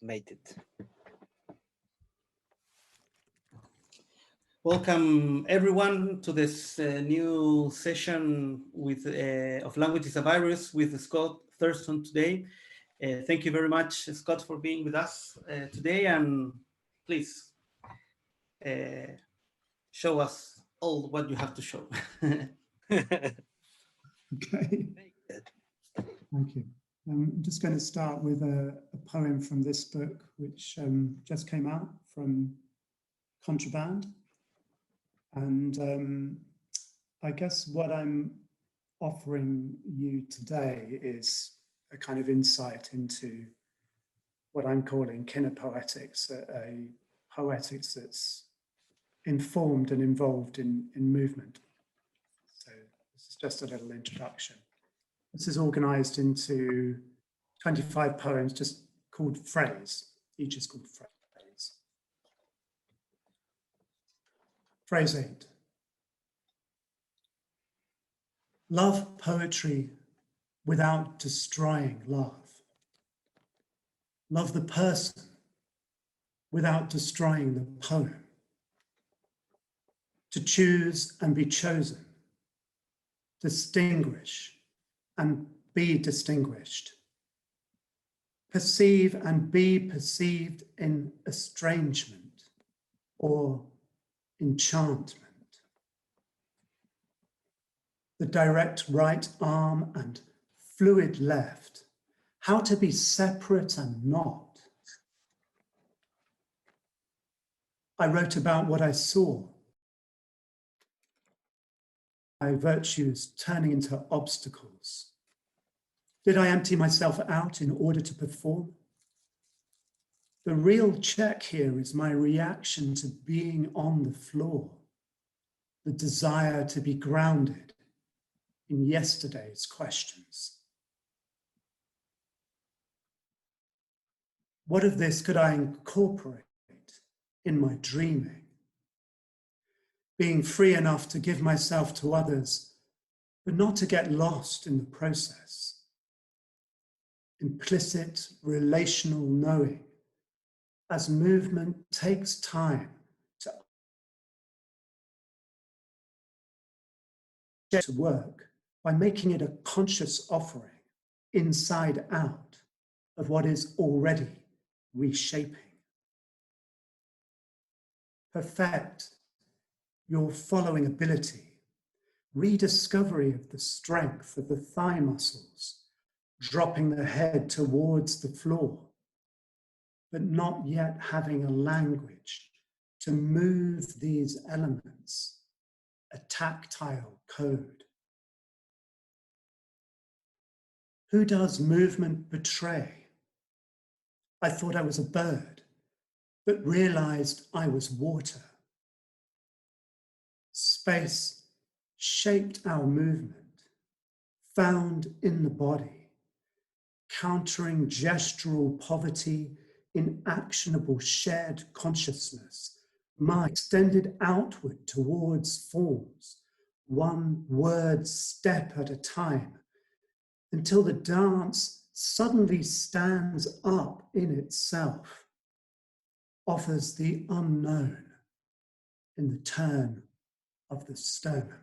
Made it. Welcome everyone to this new session with of Language is a Virus with Scott Thurston today. Thank you very much, Scott, for being with us today, and please show us all what you have to show. Okay. Thank you. I'm just going to start with a poem from this book, which just came out from Contraband. And I guess what I'm offering you today is a kind of insight into what I'm calling kinopoetics, a poetics that's informed and involved in movement. So this is just a little introduction. This is organized into 25 poems just called Phrase. Each is called Phrase. Phrase 8. Love poetry without destroying love. Love the person without destroying the poem. To choose and be chosen. Distinguish and be distinguished. Perceive and be perceived in estrangement or enchantment. The direct right arm and fluid left, how to be separate and not. I wrote about what I saw. My virtues turning into obstacles. Did I empty myself out in order to perform? The real check here is my reaction to being on the floor, the desire to be grounded in yesterday's questions. What of this could I incorporate in my dreaming? Being free enough to give myself to others, but not to get lost in the process. Implicit relational knowing, as movement takes time to work by making it a conscious offering inside out of what is already reshaping. Perfect your following ability, rediscovery of the strength of the thigh muscles, dropping the head towards the floor, but not yet having a language to move these elements, a tactile code. Who does movement betray? I thought I was a bird, but realized I was water. Space shaped our movement, found in the body, countering gestural poverty in actionable shared consciousness, mind extended outward towards forms, one word step at a time, until the dance suddenly stands up in itself, offers the unknown in the turn of the stone.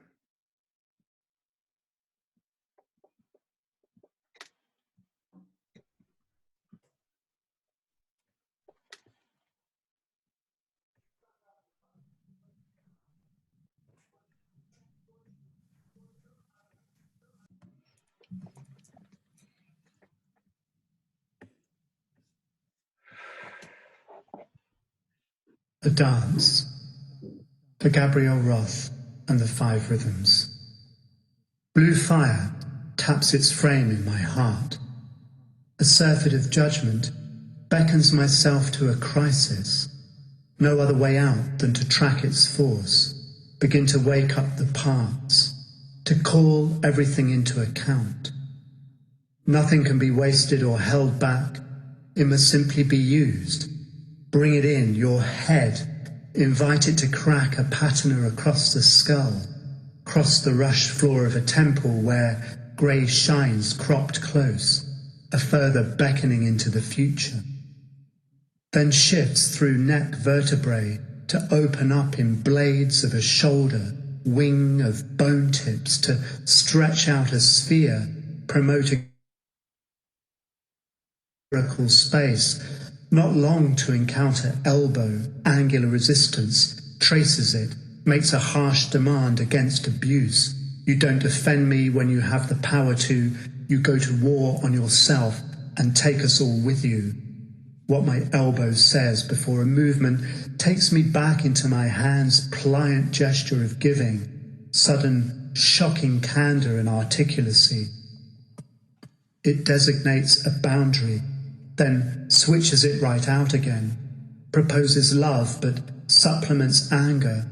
The Dance, for Gabriel Roth and the Five Rhythms. Blue fire taps its frame in my heart. A surfeit of judgment beckons myself to a crisis. No other way out than to track its force, begin to wake up the parts, to call everything into account. Nothing can be wasted or held back. It must simply be used. Bring it in, your head. Invite it to crack a patina across the skull, cross the rush floor of a temple where grey shines cropped close, a further beckoning into the future. Then shifts through neck vertebrae to open up in blades of a shoulder, wing of bone tips to stretch out a sphere, promoting vertical space, not long to encounter elbow, angular resistance, traces it, makes a harsh demand against abuse. You don't defend me when you have the power to, you go to war on yourself and take us all with you. What my elbow says before a movement takes me back into my hand's pliant gesture of giving, sudden, shocking candor and articulacy. It designates a boundary, then switches it right out again, proposes love but supplements anger,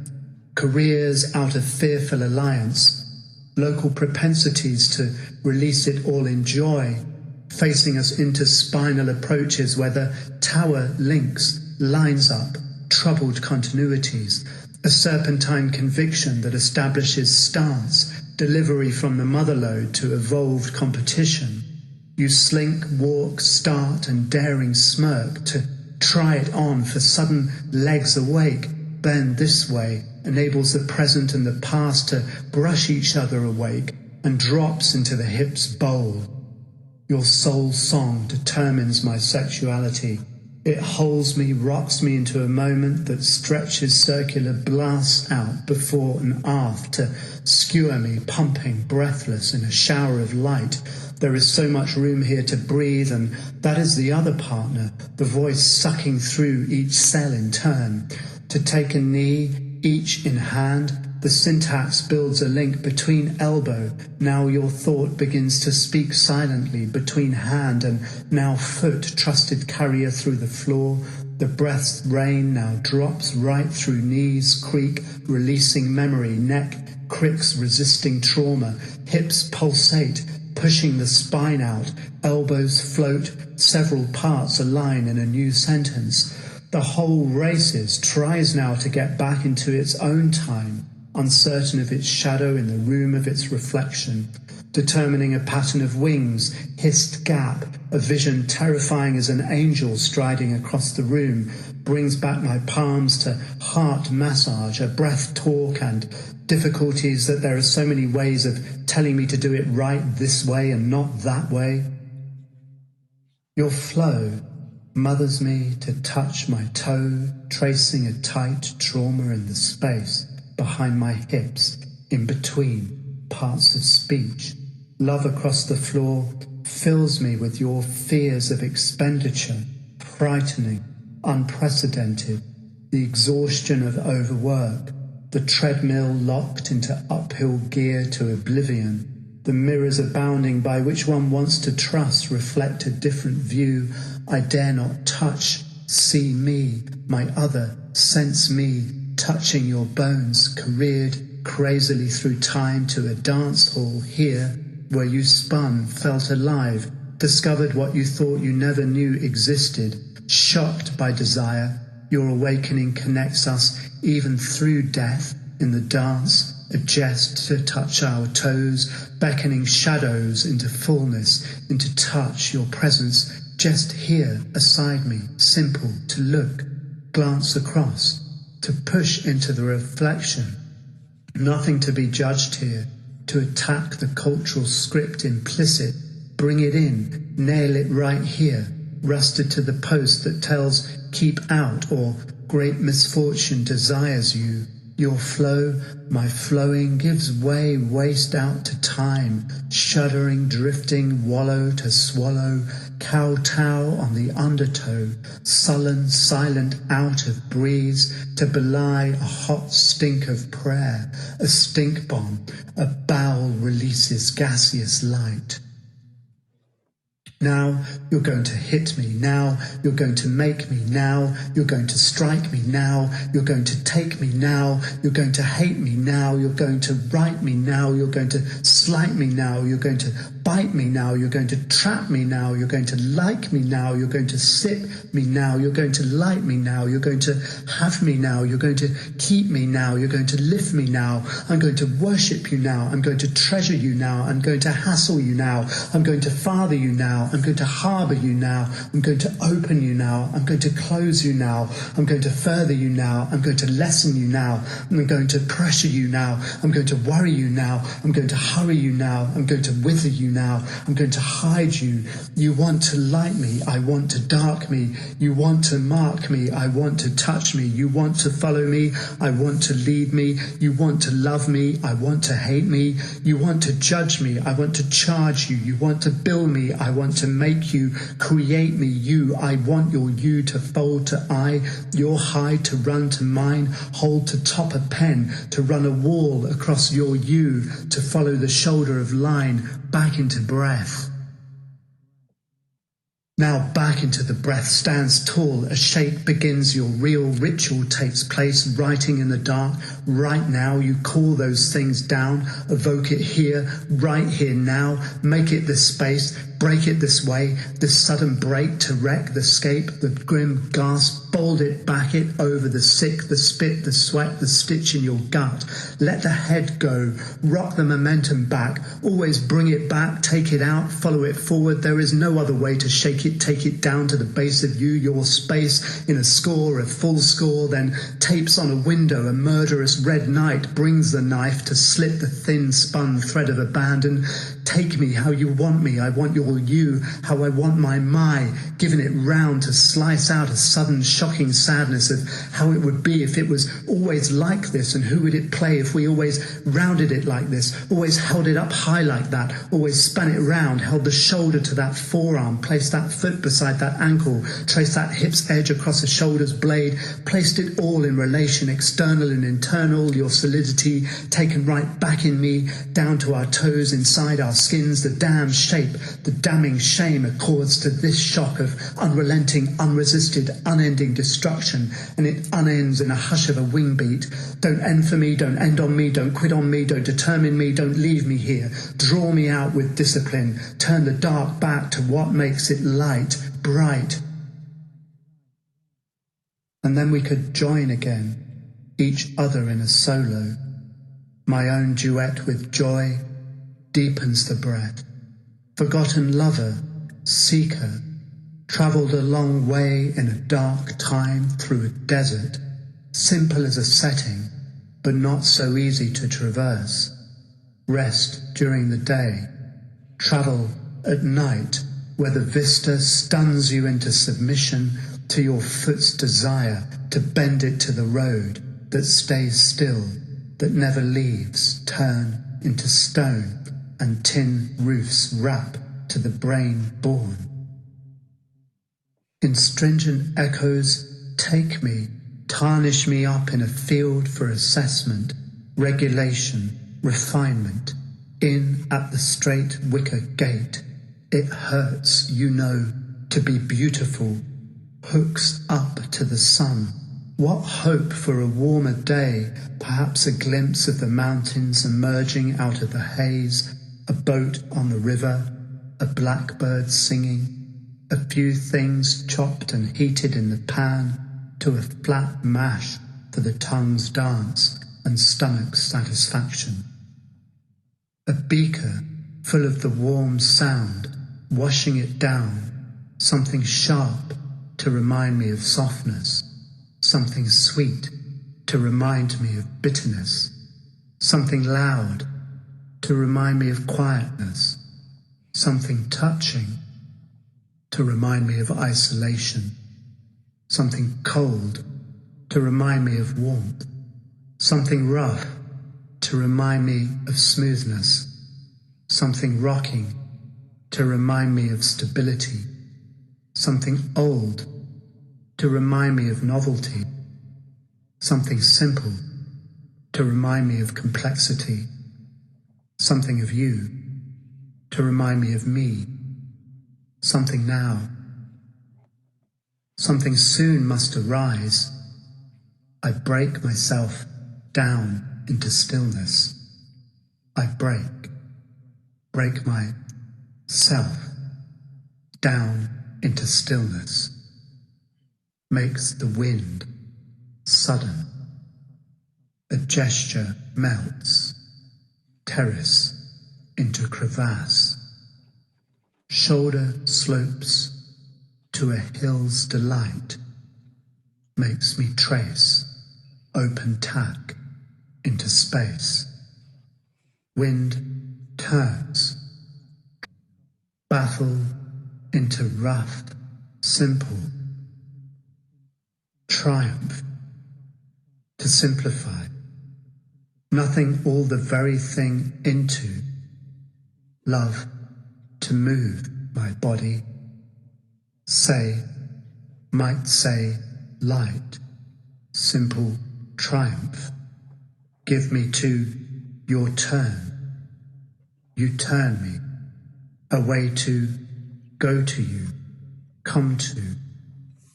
careers out of fearful alliance, local propensities to release it all in joy, facing us into spinal approaches where the tower links, lines up, troubled continuities, a serpentine conviction that establishes stance, delivery from the motherlode to evolved competition. You slink, walk, start and daring smirk to try it on for sudden legs awake, then this way enables the present and the past to brush each other awake and drops into the hips bowl. Your soul song determines my sexuality. It holds me, rocks me into a moment that stretches circular blasts out before and aft to skewer me, pumping, breathless in a shower of light. There is so much room here to breathe, and that is the other partner, the voice sucking through each cell in turn. To take a knee, each in hand, the syntax builds a link between elbow. Now your thought begins to speak silently between hand and now foot, trusted carrier through the floor. The breath's rain now drops right through knees, creak, releasing memory, neck, cricks, resisting trauma, hips pulsate, pushing the spine out, elbows float, several parts align in a new sentence. The whole races tries now to get back into its own time, uncertain of its shadow in the room of its reflection, determining a pattern of wings, hissed gap, a vision terrifying as an angel striding across the room, brings back my palms to heart massage, a breath talk and difficulties that there are so many ways of telling me to do it right this way and not that way. Your flow mothers me to touch my toe, tracing a tight trauma in the space behind my hips, in between parts of speech. Love across the floor fills me with your fears of expenditure, frightening, unprecedented, the exhaustion of overwork, the treadmill locked into uphill gear to oblivion, the mirrors abounding by which one wants to trust reflect a different view. I dare not touch, see me, my other, sense me, touching your bones, careered crazily through time to a dance hall here, where you spun, felt alive, discovered what you thought you never knew existed, shocked by desire. Your awakening connects us even through death in the dance, a jest to touch our toes, beckoning shadows into fullness, into touch, your presence just here aside me, simple to look, glance across, to push into the reflection. Nothing to be judged here, to attack the cultural script implicit, bring it in, nail it right here, rusted to the post that tells keep out or great misfortune desires you. Your flow, my flowing, gives way, waste out to time, shuddering, drifting, wallow to swallow, kowtow on the undertow, sullen, silent, out of breeze, to belie a hot stink of prayer, a stink bomb, a bowel releases gaseous light. Now you're going to hit me, now you're going to make me, now you're going to strike me, now you're going to take me, now you're going to hate me, now you're going to write me, now you're going to slight me, now you're going to bite bite me now, you're going to trap me now, you're going to like me now, you're going to sip me now, you're going to light me now, you're going to have me now, you're going to keep me now, you're going to lift me now, I'm going to worship you now, I'm going to treasure you now, I'm going to hassle you now, I'm going to father you now, I'm going to harbour you now, I'm going to open you now, I'm going to close you now, I'm going to further you now, I'm going to lessen you now, I'm going to pressure you now, I'm going to worry you now, I'm going to hurry you now, I'm going to wither you now, I'm going to hide you. You want to light me, I want to dark me, you want to mark me, I want to touch me, you want to follow me, I want to lead me, you want to love me, I want to hate me, you want to judge me, I want to charge you, you want to build me, I want to make you, create me, you, I want your you to fold to I, your high to run to mine, hold to top a pen, to run a wall across your you, to follow the shoulder of line, back into breath. Now back into the breath, stands tall, a shake begins, your real ritual takes place, writing in the dark, right now, you call those things down, evoke it here, right here now, make it this space, break it this way, this sudden break to wreck the scape, the grim gasp, fold it, back it, over the sick, the spit, the sweat, the stitch in your gut. Let the head go, rock the momentum back, always bring it back, take it out, follow it forward. There is no other way to shake it, take it down to the base of you, your space, in a score, a full score, then tapes on a window, a murderous red night brings the knife to slit the thin spun thread of abandon. Take me how you want me, I want your you, how I want my, giving it round to slice out a sudden shocking sadness of how it would be if it was always like this, and who would it play if we always rounded it like this, always held it up high like that, always spun it round, held the shoulder to that forearm, placed that foot beside that ankle, traced that hip's edge across the shoulder's blade, placed it all in relation, external and internal, your solidity taken right back in me, down to our toes, inside our skins, the damn shape, the damning shame accords to this shock of unrelenting, unresisted, unending destruction, and it unends in a hush of a wing beat. Don't end for me, don't end on me, don't quit on me, don't determine me, don't leave me here. Draw me out with discipline, turn the dark back to what makes it light, bright. And then we could join again, each other in a solo. My own duet with joy deepens the breath. Forgotten lover, seeker, travelled a long way in a dark time through a desert, simple as a setting, but not so easy to traverse. Rest during the day, travel at night, where the vista stuns you into submission to your foot's desire to bend it to the road that stays still, that never leaves, turn into stone, and tin roofs wrap to the brain born. In stringent echoes, take me, tarnish me up in a field for assessment, regulation, refinement, in at the straight wicker gate. It hurts, you know, to be beautiful, hooks up to the sun. What hope for a warmer day, perhaps a glimpse of the mountains emerging out of the haze, a boat on the river, a blackbird singing, a few things chopped and heated in the pan to a flat mash for the tongue's dance and stomach's satisfaction. A beaker full of the warm sound, washing it down, something sharp to remind me of softness, something sweet to remind me of bitterness, something loud to remind me of quietness, something touching to remind me of isolation, something cold to remind me of warmth, something rough to remind me of smoothness, something rocking to remind me of stability, something old to remind me of novelty, something simple to remind me of complexity, something of you to remind me of me, something now, something soon must arise. I break myself down into stillness. I break my self, down into stillness, makes the wind sudden. A gesture melts, terrace into crevasse. Shoulder slopes to a hill's delight, makes me trace open tack into space. Wind turns, battle into rough, simple. Triumph to simplify, nothing all the very thing into. Love to move my body, say, might say, light, simple triumph. Give me to your turn. You turn me, away to, go to you, come to,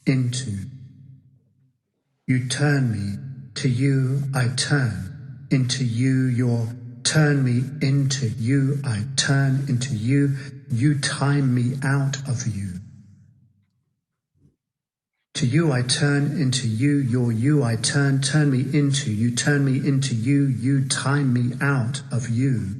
into. You turn me, to you I turn, into you your, turn me into you I turn into you, you time me out of you. To you I turn into you, your you I turn me into, you turn me into you, you time me out of you.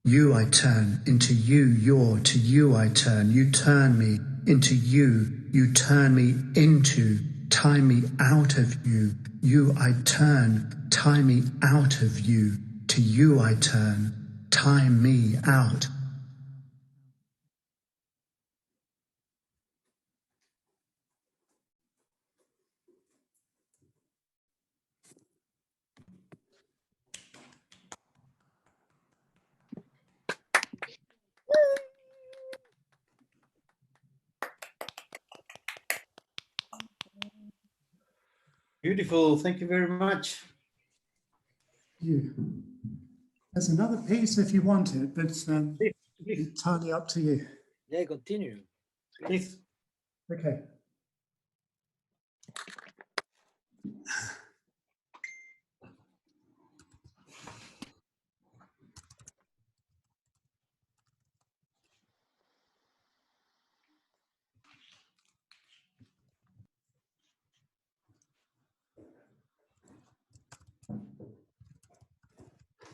You I turn into you, your, to you I turn, you turn me into you turn me into, time me out of you, you I turn, time me out of you, to you I turn, time me out. Beautiful. Thank you very much. You. There's another piece if you want it, but Please. entirely up to you. Yeah, continue. Please. Okay.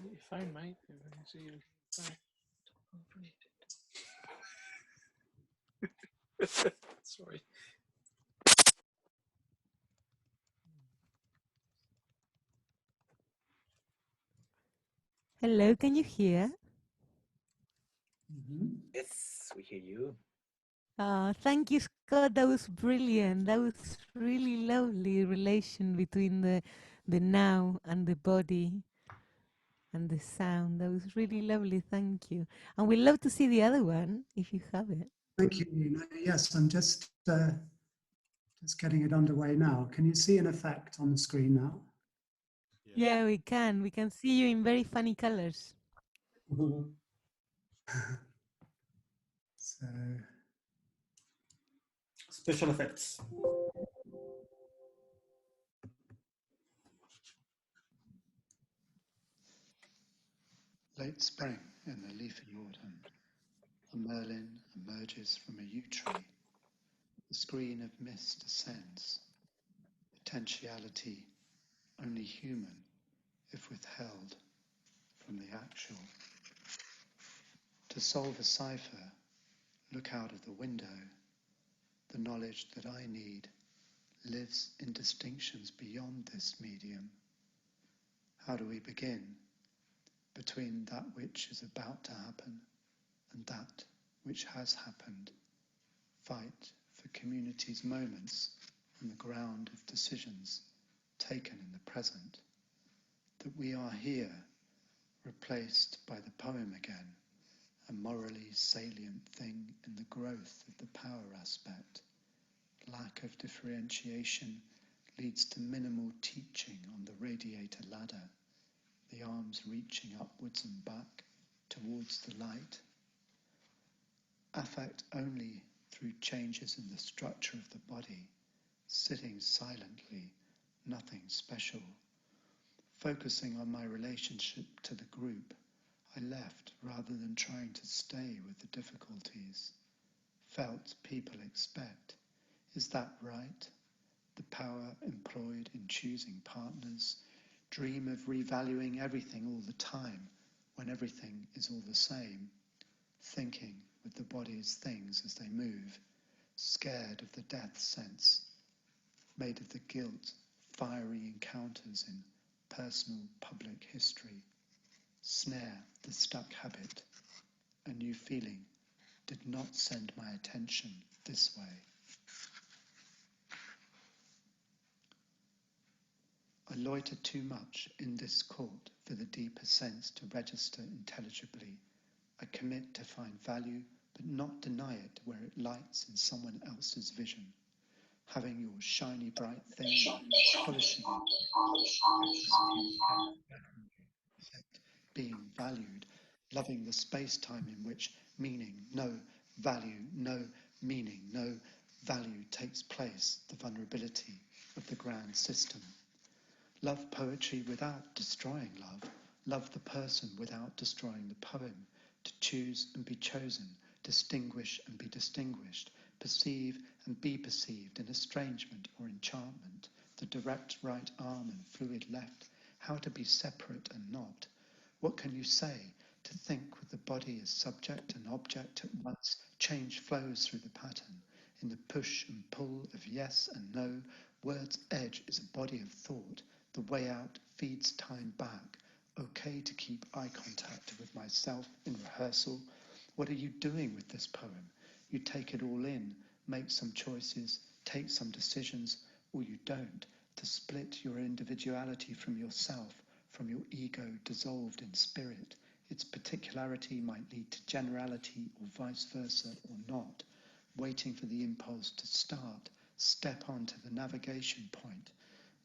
Your phone, mate. See your phone. Sorry. Hello, can you hear? Yes, we hear you. Thank you, Scott. That was brilliant. That was really lovely relation between the now and the body and the sound. That was really lovely. Thank you. And we'd love to see the other one if you have it. Thank you, Nina. Yes, I'm just getting it underway now. Can you see an effect on the screen now? Yeah, we can. We can see you in very funny colors. So, Special effects. Late spring in the leafy autumn, a merlin emerges from a yew tree. The screen of mist ascends, potentiality only human if withheld from the actual. To solve a cipher, look out of the window. The knowledge that I need lives in distinctions beyond this medium. How do we begin between that which is about to happen and that which has happened? Fight for community's moments on the ground of decisions taken in the present. That we are here, replaced by the poem again, a morally salient thing in the growth of the power aspect. Lack of differentiation leads to minimal teaching on the radiator ladder, the arms reaching upwards and back towards the light. Affect only through changes in the structure of the body, sitting silently, nothing special. Focusing on my relationship to the group, I left rather than trying to stay with the difficulties. Felt people expect. Is that right? The power employed in choosing partners. Dream of revaluing everything all the time when everything is all the same. Thinking with the body's things as they move. Scared of the death sense. Made of the guilt, fiery encounters in personal public history. Snare, the stuck habit. A new feeling did not send my attention this way. I loiter too much in this court for the deeper sense to register intelligibly. I commit to find value, but not deny it where it lights in someone else's vision. Having your shiny bright thing, polishing it, being valued, loving the space-time in which meaning, no value, no meaning, no value takes place, the vulnerability of the grand system. Love poetry without destroying love. Love the person without destroying the poem. To choose and be chosen, distinguish and be distinguished, perceive and be perceived in estrangement or enchantment, the direct right arm and fluid left, how to be separate and not. What can you say? To think with the body as subject and object at once, change flows through the pattern. In the push and pull of yes and no, word's edge is a body of thought. The way out feeds time back. Okay to keep eye contact with myself in rehearsal. What are you doing with this poem? You take it all in, make some choices, take some decisions, or you don't, to split your individuality from yourself, from your ego dissolved in spirit. Its particularity might lead to generality or vice versa or not. Waiting for the impulse to start, step onto the navigation point.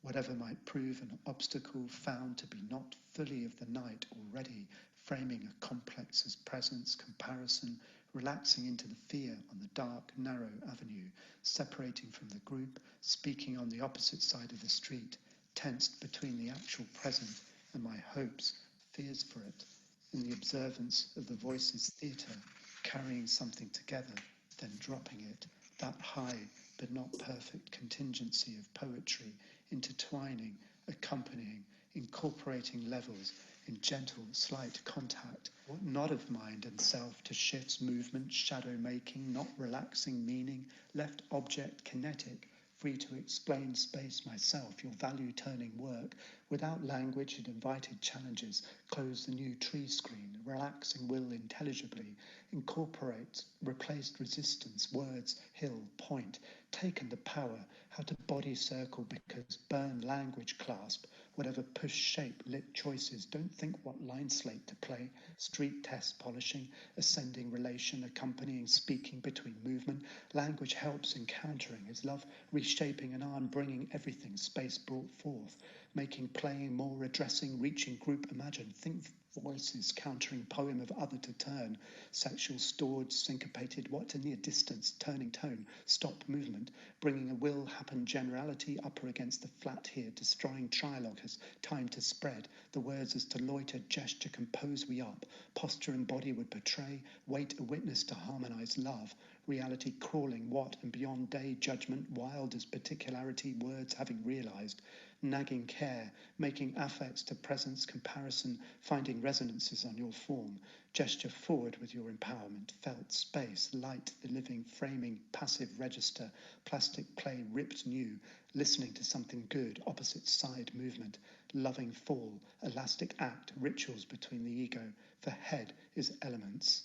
Whatever might prove an obstacle found to be not fully of the night already, framing a complex as presence, comparison, relaxing into the fear on the dark, narrow avenue, separating from the group, speaking on the opposite side of the street, tensed between the actual present and my hopes, fears for it, in the observance of the voices theatre, carrying something together, then dropping it, that high but not perfect contingency of poetry, intertwining, accompanying, incorporating levels in gentle, slight contact, not of mind and self to shifts, movement, shadow making, not relaxing meaning, left object kinetic, free to explain space myself, your value turning work, without language and invited challenges, close the new tree screen, relaxing will intelligibly, incorporates, replaced resistance, words, hill, point, taken the power, how to body circle because burn language clasp, whatever push shape, lit choices, don't think what line slate to play, street test polishing, ascending relation, accompanying speaking between movement, language helps encountering, is love reshaping an arm, bringing everything, space brought forth, making playing more addressing, reaching group imagine, think voices, countering poem of other to turn, sexual stored, syncopated, what to near distance, turning tone, stop movement, bringing a will happen generality upper against the flat here, destroying trialogue as time to spread, the words as to loiter, gesture, compose we up, posture and body would betray, wait a witness to harmonize love, reality crawling what and beyond day judgment, wild as particularity, words having realized, nagging care, making affects to presence, comparison, finding resonances on your form, gesture forward with your empowerment, felt space, light, the living, framing, passive register, plastic play ripped new, listening to something good, opposite side movement, loving fall, elastic act, rituals between the ego, for head is elements.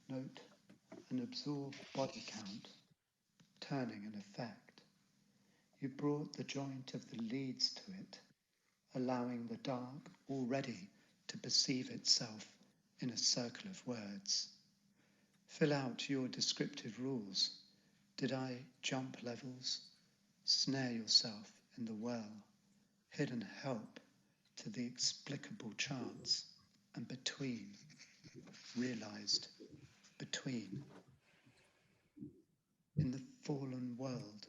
Note an absorbed body count, turning an effect. You brought the joint of the leads to it, allowing the dark already to perceive itself in a circle of words. Fill out your descriptive rules. Did I jump levels? Snare yourself in the well, hidden help to the explicable chance, and between, realized, between. In the fallen world,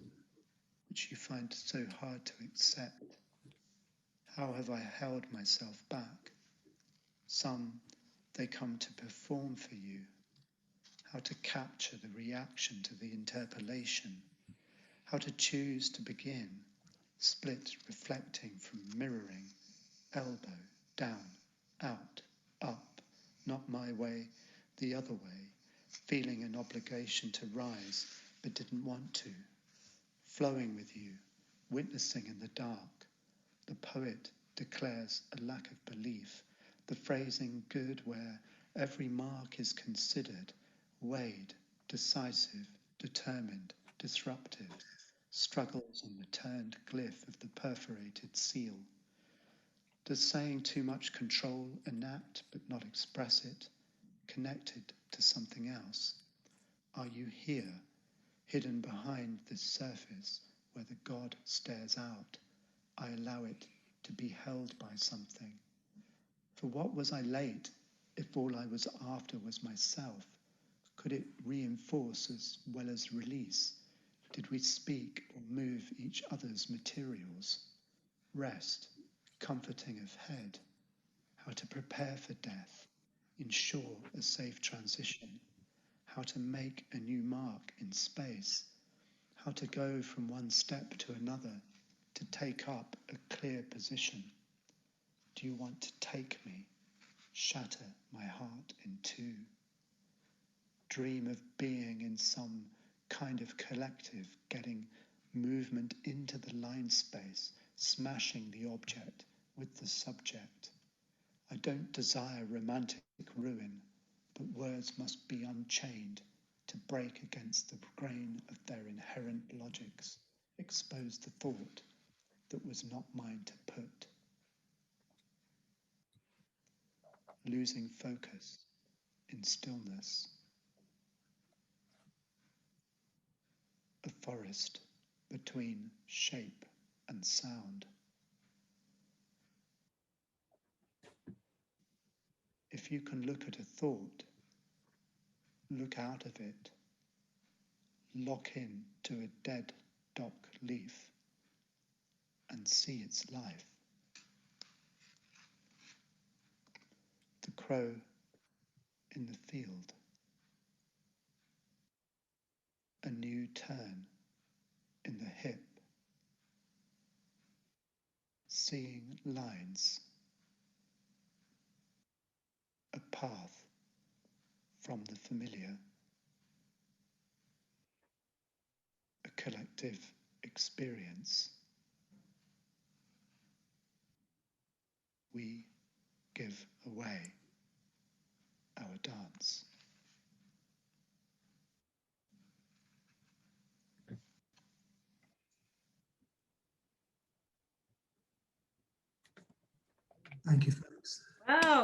which you find so hard to accept, how have I held myself back? Some, they come to perform for you, how to capture the reaction to the interpolation, how to choose to begin, split reflecting from mirroring, elbow, down, out, up, not my way, the other way, feeling an obligation to rise but didn't want to, flowing with you, witnessing in the dark. The poet declares a lack of belief, the phrasing good where every mark is considered, weighed, decisive, determined, disruptive, struggles on the turned glyph of the perforated seal. Does saying too much control enact but not express it, connected to something else? Are you here, hidden behind this surface where the God stares out? I allow it to be held by something. For what was I late if all I was after was myself? Could it reinforce as well as release? Did we speak or move each other's materials? Rest, comforting of head, how to prepare for death, ensure a safe transition, how to make a new mark in space, how to go from one step to another, to take up a clear position. Do you want to take me, shatter my heart in two? Dream of being in some kind of collective, getting movement into the line space, smashing the object with the subject. I don't desire romantic ruin, but words must be unchained to break against the grain of their inherent logics, expose the thought that was not mine to put. Losing focus in stillness. A forest between shape and sound. If you can look at a thought, look out of it, lock in to a dead dock leaf and see its life. The crow in the field. A new turn in the hip. Seeing lines. A path from the familiar. A collective experience. We give away our dance. Thank you, folks. Wow.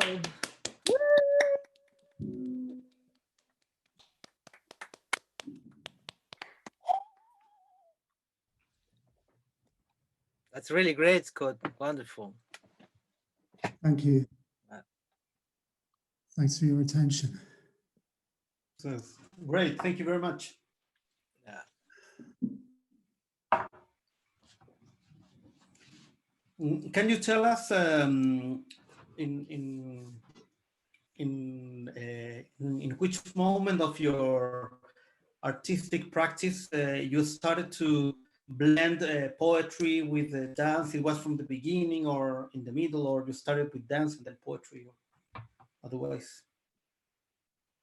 That's really great, Scott. Wonderful. Thank you. Wow. Thanks for your attention. So, great, thank you very much. Yeah. Can you tell us in which moment of your artistic practice you started to blend poetry with dance? It was from the beginning or in the middle, or you started with dance and then poetry, or otherwise?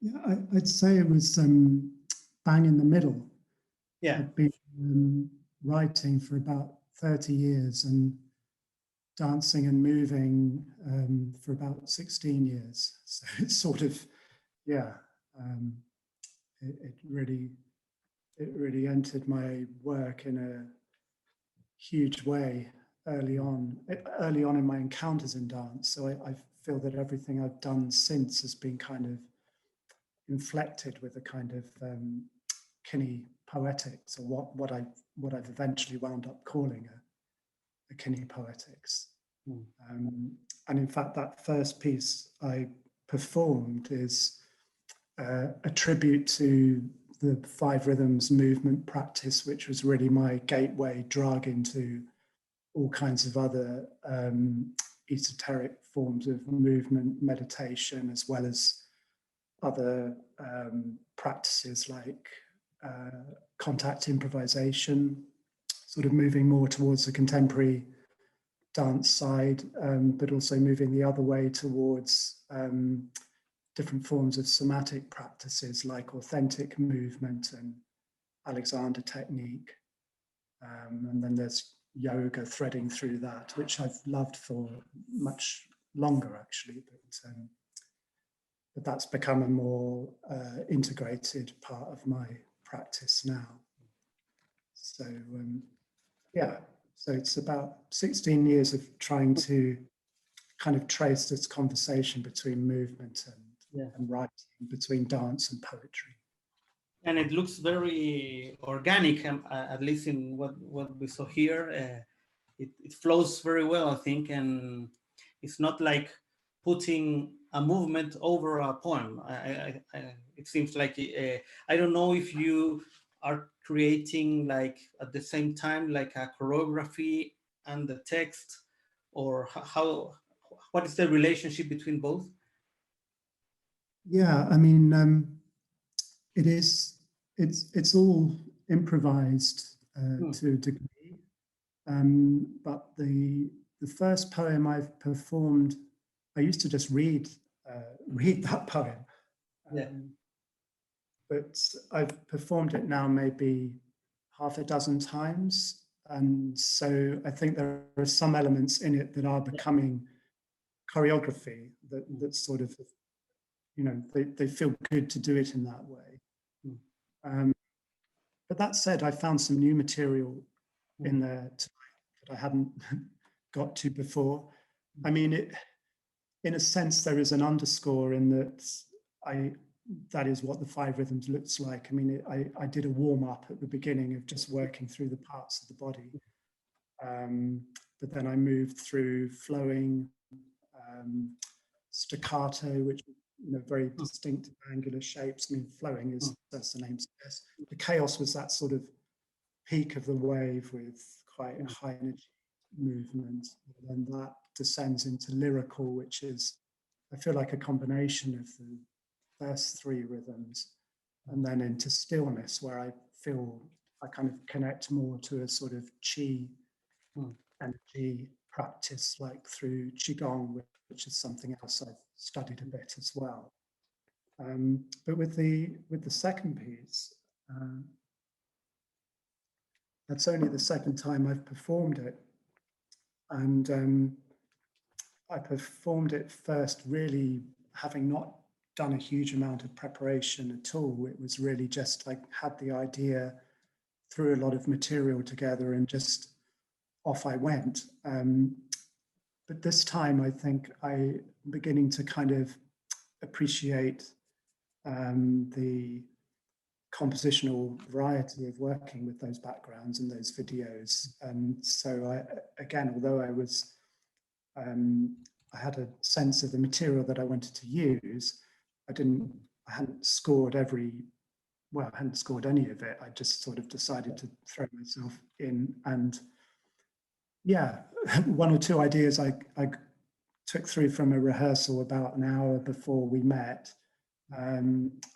Yeah, I'd say it was bang in the middle. Yeah. I've been writing for about 30 years and dancing and moving for about 16 years. So it's sort of, yeah, it really entered my work in a huge way early on in my encounters in dance. So I feel that everything I've done since has been kind of inflected with a kind of Kinney poetics, or what I've eventually wound up calling a Kinney poetics. And in fact, that first piece I performed is a tribute to the Five Rhythms movement practice, which was really my gateway drug into all kinds of other esoteric forms of movement meditation, as well as other practices like contact improvisation, sort of moving more towards the contemporary dance side, but also moving the other way towards different forms of somatic practices like authentic movement and Alexander technique. And then there's yoga threading through that, which I've loved for much longer actually, but that's become a more integrated part of my practice now. So yeah, so it's about 16 years of trying to kind of trace this conversation between movement and writing, between dance and poetry. And it looks very organic, at least in what we saw here. It flows very well, I think, and it's not like putting a movement over a poem. It seems like, I don't know if you are creating like at the same time like a choreography and the text, or what is the relationship between both? Yeah, I mean, it's all improvised to a degree, but the first poem I've performed, I used to just read that poem, but I've performed it now maybe half a dozen times, and so I think there are some elements in it that are becoming choreography that sort of, you know, they feel good to do it in that way. But that said, I found some new material in there tonight that I hadn't got to before. I mean, in a sense, there is an underscore in that that is what the 5 rhythms looks like. I mean, I did a warm up at the beginning of just working through the parts of the body. But then I moved through flowing, staccato, which, you know, very distinct angular shapes. I mean, flowing is, as the name suggests. The chaos was that sort of peak of the wave with quite a high energy movement. And then that descends into lyrical, which is, I feel like a combination of the first 3 rhythms, and then into stillness, where I feel I kind of connect more to a sort of chi energy practice, like through qigong, which is something else I've studied a bit as well. But with the second piece, that's only the second time I've performed it, and I performed it first really having not done a huge amount of preparation at all. It was really just like had the idea, threw a lot of material together, and just off I went. But this time I think I'm beginning to kind of appreciate the compositional variety of working with those backgrounds and those videos. And so again, although I had a sense of the material that I wanted to use, I hadn't scored any of it. I just sort of decided to throw myself in, and yeah, 1 or 2 ideas I took through from a rehearsal about an hour before we met.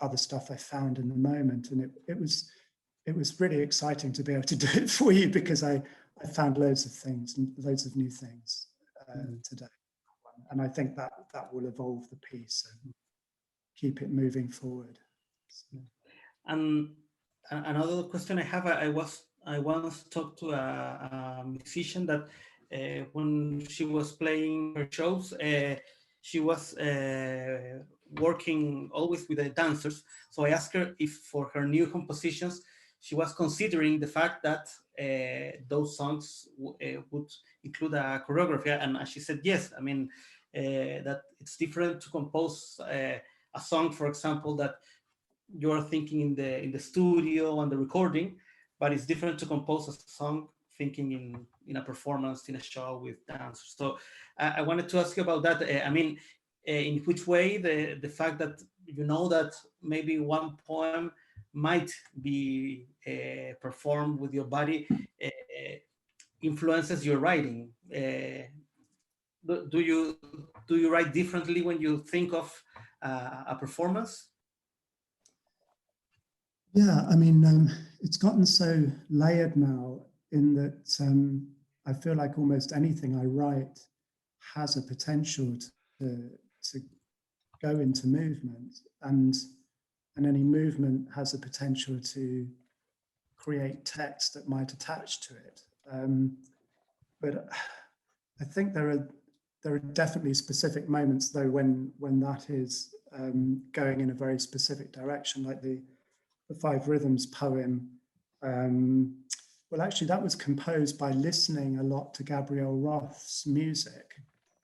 Other stuff I found in the moment, and it was really exciting to be able to do it for you, because I found loads of things and loads of new things today, and I think that will evolve the piece and keep it moving forward. So. And another question I have, I once talked to a musician that when she was playing her shows, she was working always with the dancers. So I asked her if for her new compositions, she was considering the fact that those songs would include a choreography, and she said yes. I mean, that it's different to compose a song, for example, that you're thinking in the studio and the recording, but it's different to compose a song thinking in a performance, in a show with dancers. So I wanted to ask you about that. I mean, in which way the fact that you know that maybe one poem might be performed with your body influences your writing. do you write differently when you think of a performance? Yeah, I mean, it's gotten so layered now in that I feel like almost anything I write has a potential to go into movement, and any movement has a potential to create text that might attach to it. But I think there are definitely specific moments though when that is going in a very specific direction, like the Five Rhythms poem. Well, actually, that was composed by listening a lot to Gabrielle Roth's music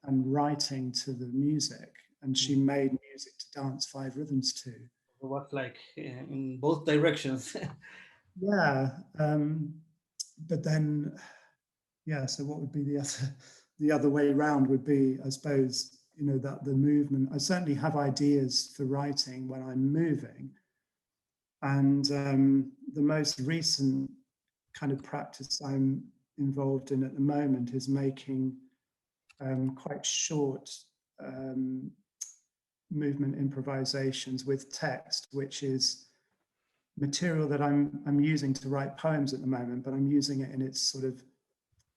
and writing to the music, and she made music to dance Five Rhythms to. It was like in both directions. Yeah, but then, yeah. So what would be the other way around? Would be, I suppose, you know, that the movement. I certainly have ideas for writing when I'm moving, and the most recent kind of practice I'm involved in at the moment is making quite short movement improvisations with text, which is material that I'm using to write poems at the moment, but I'm using it in its sort of,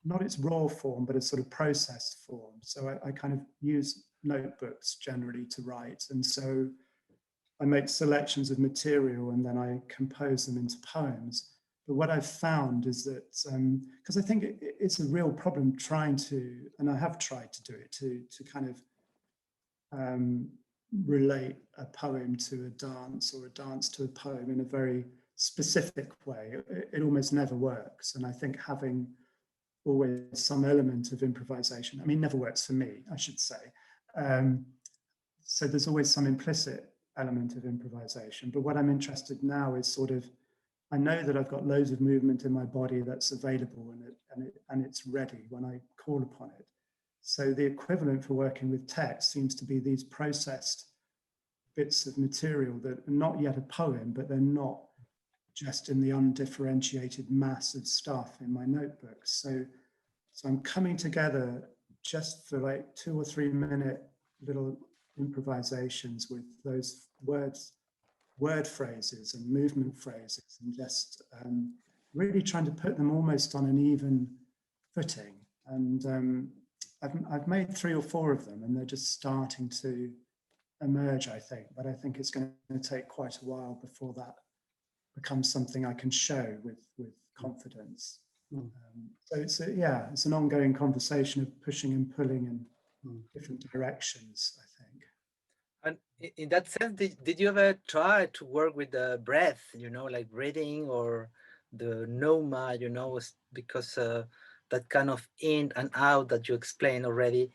not its raw form, but its sort of processed form. So I kind of use notebooks generally to write. And so I make selections of material and then I compose them into poems. But what I've found is that, because I think it's a real problem trying to, and I have tried to do it, to kind of relate a poem to a dance or a dance to a poem in a very specific way. It almost never works. And I think having always some element of improvisation, I mean, never works for me, I should say. So there's always some implicit element of improvisation. But what I'm interested now is sort of, I know that I've got loads of movement in my body that's available and it's ready when I call upon it. So the equivalent for working with text seems to be these processed bits of material that are not yet a poem, but they're not just in the undifferentiated mass of stuff in my notebooks. So I'm coming together just for like 2 or 3 minute little improvisations with those word phrases and movement phrases, and just really trying to put them almost on an even footing. And I've made 3 or 4 of them, and they're just starting to emerge, I think. But I think it's going to take quite a while before that becomes something I can show with confidence. So it's it's an ongoing conversation of pushing and pulling in different directions, I think. And in that sense, did you ever try to work with the breath, you know, like breathing or the noma, you know, because that kind of in and out that you explained already,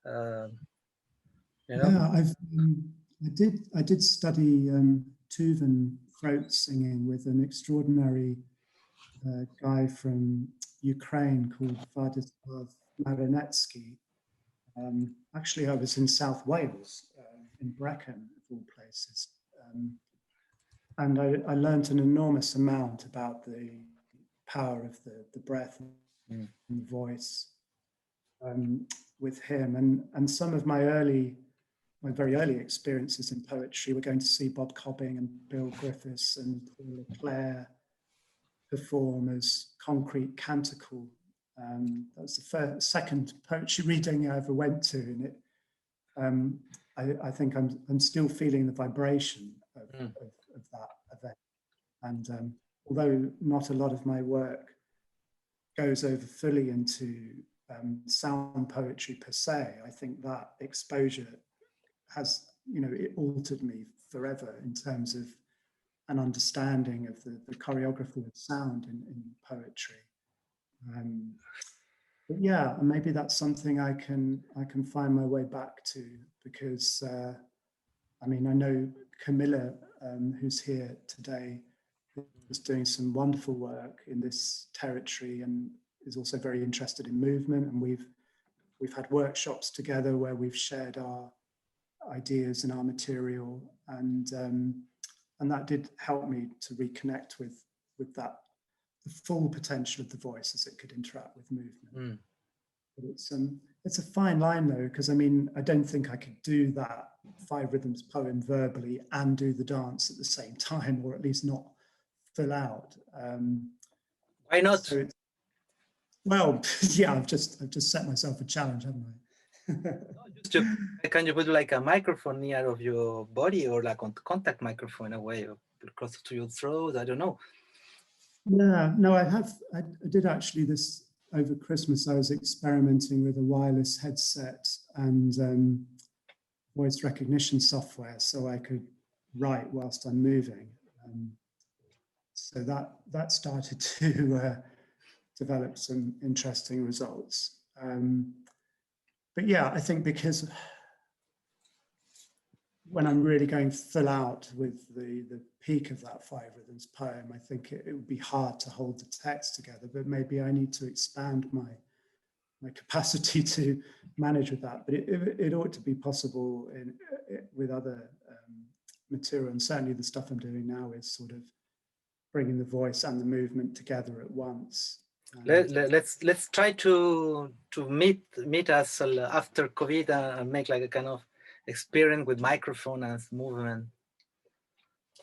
you know? Yeah, I did study Tuvan throat singing with an extraordinary guy from Ukraine called Vladislav Marinetsky. Actually, I was in South Wales, in Brecon, of all places. And I learned an enormous amount about the power of the breath and the voice with him. And some of my very early experiences in poetry were going to see Bob Cobbing and Bill Griffiths and Paul Leclerc perform as Concrete Canticle. That was the second poetry reading I ever went to, and it, I think I'm still feeling the vibration of that event. And although not a lot of my work goes over fully into sound poetry per se, I think that exposure has, you know, it altered me forever in terms of an understanding of the choreography of sound in poetry. But yeah, maybe that's something I can find my way back to, because I mean, I know Camilla, who's here today, is doing some wonderful work in this territory and is also very interested in movement. And we've had workshops together where we've shared our ideas and our material, and that did help me to reconnect with that, the full potential of the voice as it could interact with movement. But it's a fine line though, because I mean, I don't think I could do that Five Rhythms poem verbally and do the dance at the same time, or at least not fill out. Why not? So, well, yeah, I've just set myself a challenge, haven't I? Can you put like a microphone near of your body, or like on contact microphone away, or close to your throat? I don't know. Yeah, no, I did actually this over Christmas. I was experimenting with a wireless headset and voice recognition software, so I could write whilst I'm moving. So that started to develop some interesting results. But yeah, I think because when I'm really going full out with the peak of that Five Rhythms poem, I think it would be hard to hold the text together, but maybe I need to expand my capacity to manage with that. But it ought to be possible with other material, and certainly the stuff I'm doing now is sort of bringing the voice and the movement together at once. Let's try to meet us after COVID and make like a kind of experience with microphone and movement.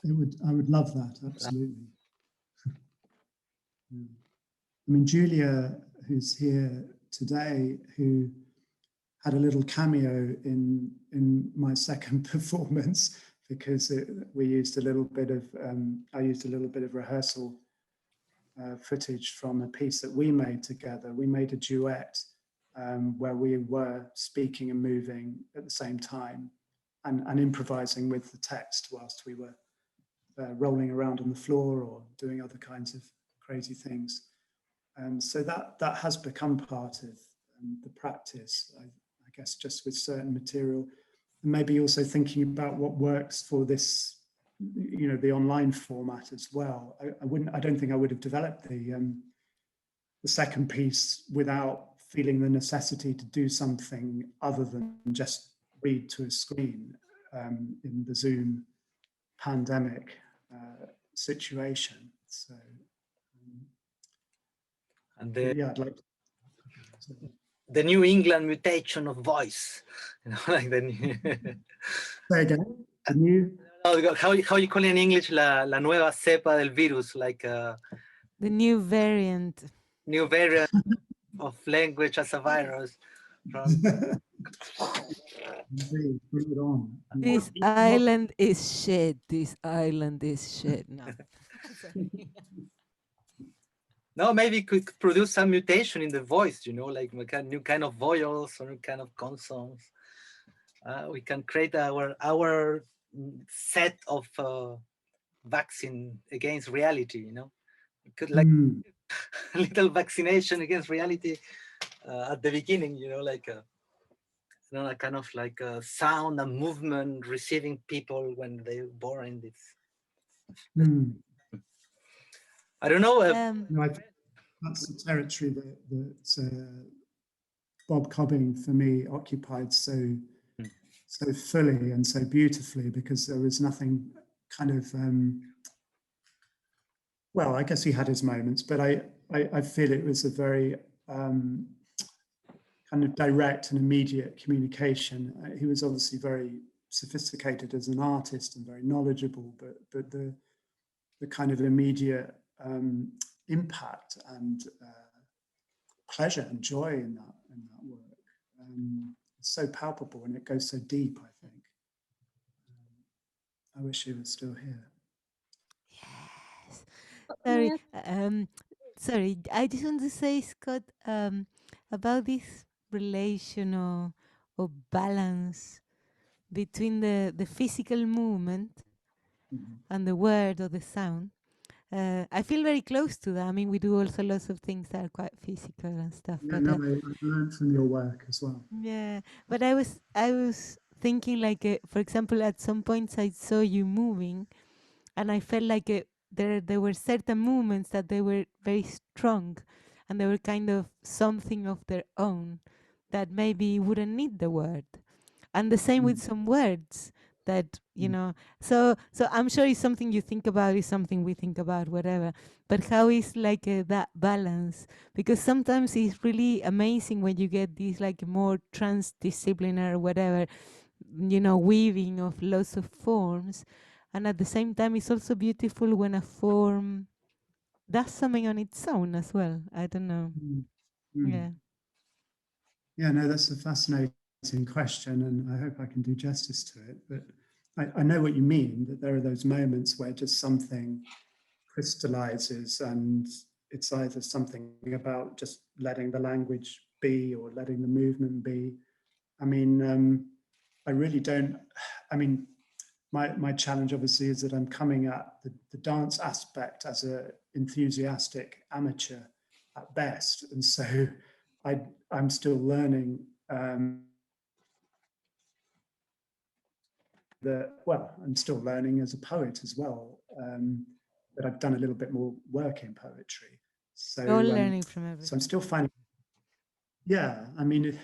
I would love that, absolutely. Yeah. I mean, Julia, who's here today, who had a little cameo in my second performance, because we used a little bit of I used a little bit of rehearsal footage from a piece that we made together. We made a duet where we were speaking and moving at the same time, and improvising with the text whilst we were rolling around on the floor or doing other kinds of crazy things. So that has become part of the practice, I guess, just with certain material, and maybe also thinking about what works for this, you know, the online format as well. I don't think I would have developed the second piece without feeling the necessity to do something other than just read to a screen in the Zoom pandemic situation. So, And yeah, I'd like to. The New England mutation of voice, you know, like the new. Say again. The new. How you call it in English la nueva cepa del virus, like the new variant of language as a virus. From Bring it on. this island is shit. This island is shit. No. No, maybe could produce some mutation in the voice, you know, like new kind of vowels or new kind of consonants. We can create our set of vaccine against reality, you know. We could like a little vaccination against reality at the beginning, you know, like you know, a kind of like a sound and movement receiving people when they're born in this. I don't know. No, that's the territory that Bob Cobbing for me occupied so fully and so beautifully, because there was nothing kind of well, I guess he had his moments, but I feel it was a very kind of direct and immediate communication. He was obviously very sophisticated as an artist and very knowledgeable, but the kind of immediate impact and pleasure and joy in that work is so palpable, and it goes so deep, I think. I wish he was still here. Yes. Sorry. Sorry. I just want to say, Scott, about this relation or balance between the physical movement and the word or the sound. I feel very close to that. I mean, we do also lots of things that are quite physical and stuff. Yeah, but no, I learned from your work as well. yeah, but I was thinking like, for example, at some points I saw you moving, and I felt like there were certain movements that they were very strong, and they were kind of something of their own that maybe wouldn't need the word. And the same with some words that so I'm sure it's something you think about, is something we think about, whatever, but how is like that balance, because sometimes it's really amazing when you get these like more transdisciplinary whatever, weaving of lots of forms, and at the same time it's also beautiful when a form does something on its own as well. I don't know. Mm. Mm. Yeah. Yeah, no, that's a fascinating question, and I hope I can do justice to it. But I know what you mean, that there are those moments where just something crystallizes, and it's either something about just letting the language be or letting the movement be. I mean, I really don't, I mean, my challenge obviously is that I'm coming at the dance aspect as an enthusiastic amateur at best. And so I'm still learning I'm still learning as a poet as well. But I've done a little bit more work in poetry. So, You're learning from so I'm everything. still finding, yeah, I mean,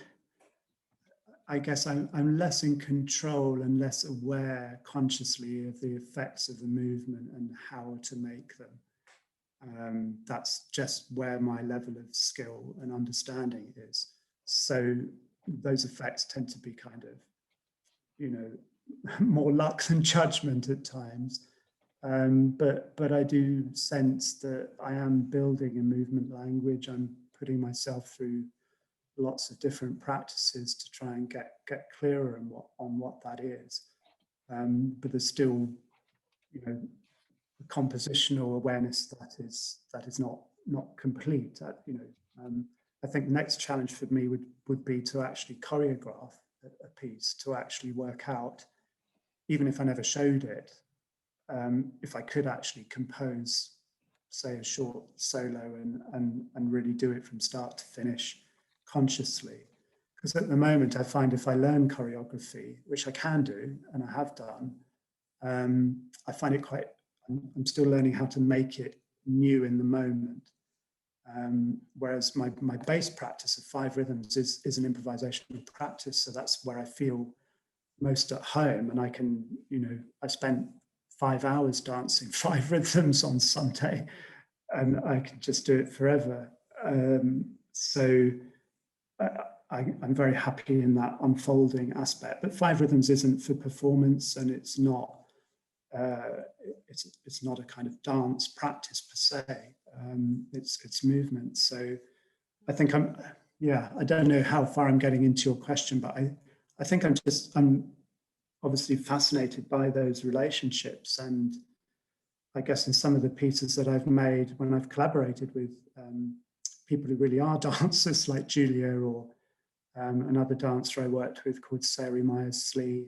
I guess I'm less in control and less aware consciously of the effects of the movement and how to make them. That's just where my level of skill and understanding is. So those effects tend to be kind of, more luck than judgment at times. But I do sense that I am building a movement language. I'm putting myself through lots of different practices to try and get clearer on what that is. But there's still, a compositional awareness that is not complete. I think the next challenge for me would be to actually choreograph a piece, to actually work out, even if I never showed it, if I could actually compose, say, a short solo and really do it from start to finish consciously. Because at the moment, I find if I learn choreography, which I can do and I have done, I find it quite, I'm still learning how to make it new in the moment. Whereas my base practice of 5 rhythms is an improvisational practice. So that's where I feel most at home. And I can, I spent 5 hours dancing 5 rhythms on Sunday, and I can just do it forever. So I'm very happy in that unfolding aspect. But 5 rhythms isn't for performance, and it's not. It's not a kind of dance practice per se. It's movement. So I think I don't know how far I'm getting into your question, but I think I'm obviously fascinated by those relationships. And I guess in some of the pieces that I've made, when I've collaborated with people who really are dancers like Julia, or another dancer I worked with called Sari Myers-Slee,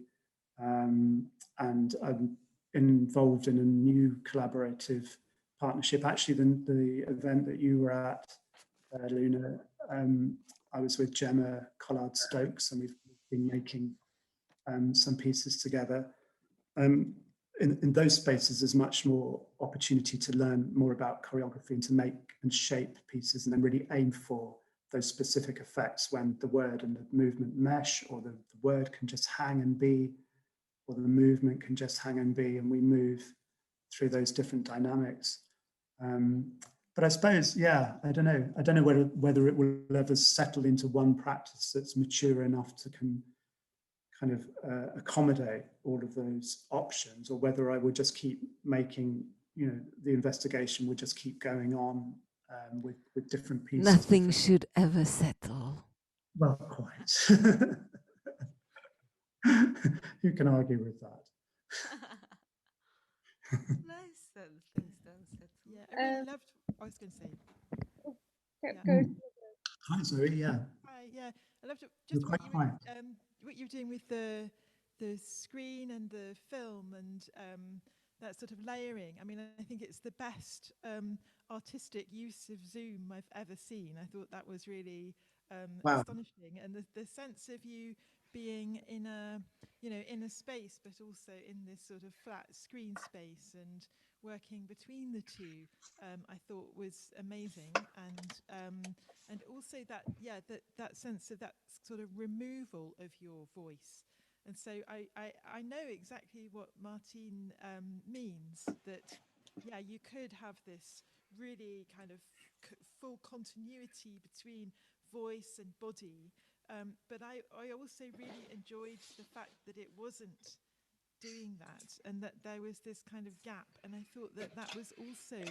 and I'm involved in a new collaborative partnership. Actually, the event that you were at, Luna, I was with Gemma Collard-Stokes, and we've been making some pieces together. In those spaces, there's much more opportunity to learn more about choreography and to make and shape pieces, and then really aim for those specific effects when the word and the movement mesh, or the word can just hang and be, or the movement can just hang and be, and we move through those different dynamics. But I suppose, I don't know whether it will ever settle into one practice that's mature enough to kind of accommodate all of those options, or whether I would just keep making, the investigation would just keep going on with different pieces. Nothing different... should ever settle. Well, quite. You can argue with that. Nice that things don't settle. Yeah, I really loved. I was going to say. Yeah. Hi, Zoe. Yeah. Hi. Yeah, I loved it. You're Just quite quiet. what you're doing with the screen and the film, and that sort of layering. I mean, I think it's the best artistic use of Zoom I've ever seen. I thought that was really Wow. astonishing, and the sense of you being in a in a space, but also in this sort of flat screen space, and working between the two, I thought was amazing. And also that that sense of that sort of removal of your voice, And so I know exactly what Martine means, that, yeah, you could have this really kind of full continuity between voice and body. But I also really enjoyed the fact that it wasn't doing that, and that there was this kind of gap. And I thought that that was also,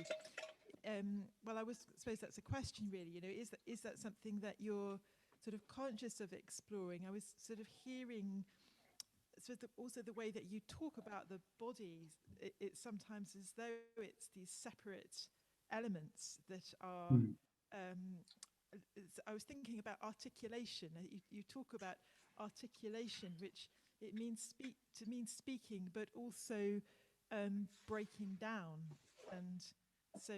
well, I suppose that's a question really, is that something that you're sort of conscious of exploring? I was sort of hearing sort of also the way that you talk about the body, it's sometimes as though it's these separate elements that are, I was thinking about articulation. You talk about articulation, which it means speaking, but also breaking down. And so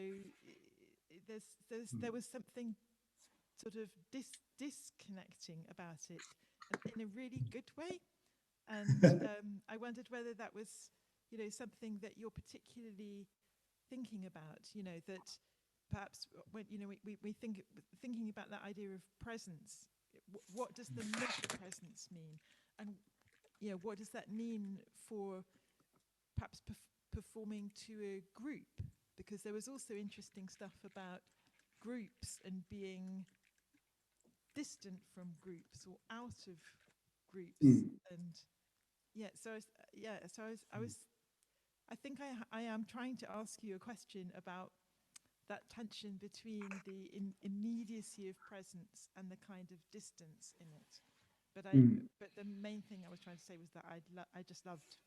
there was something sort of disconnecting about it, in a really good way. And I wondered whether that was, something that you're particularly thinking about, that perhaps when, we thinking about that idea of presence, what does the not presence mean? And, what does that mean for perhaps performing to a group? Because there was also interesting stuff about groups and being distant from groups or out of groups. And I think I am trying to ask you a question about that tension between the immediacy of presence and the kind of distance in it. But the main thing I was trying to say was that I just loved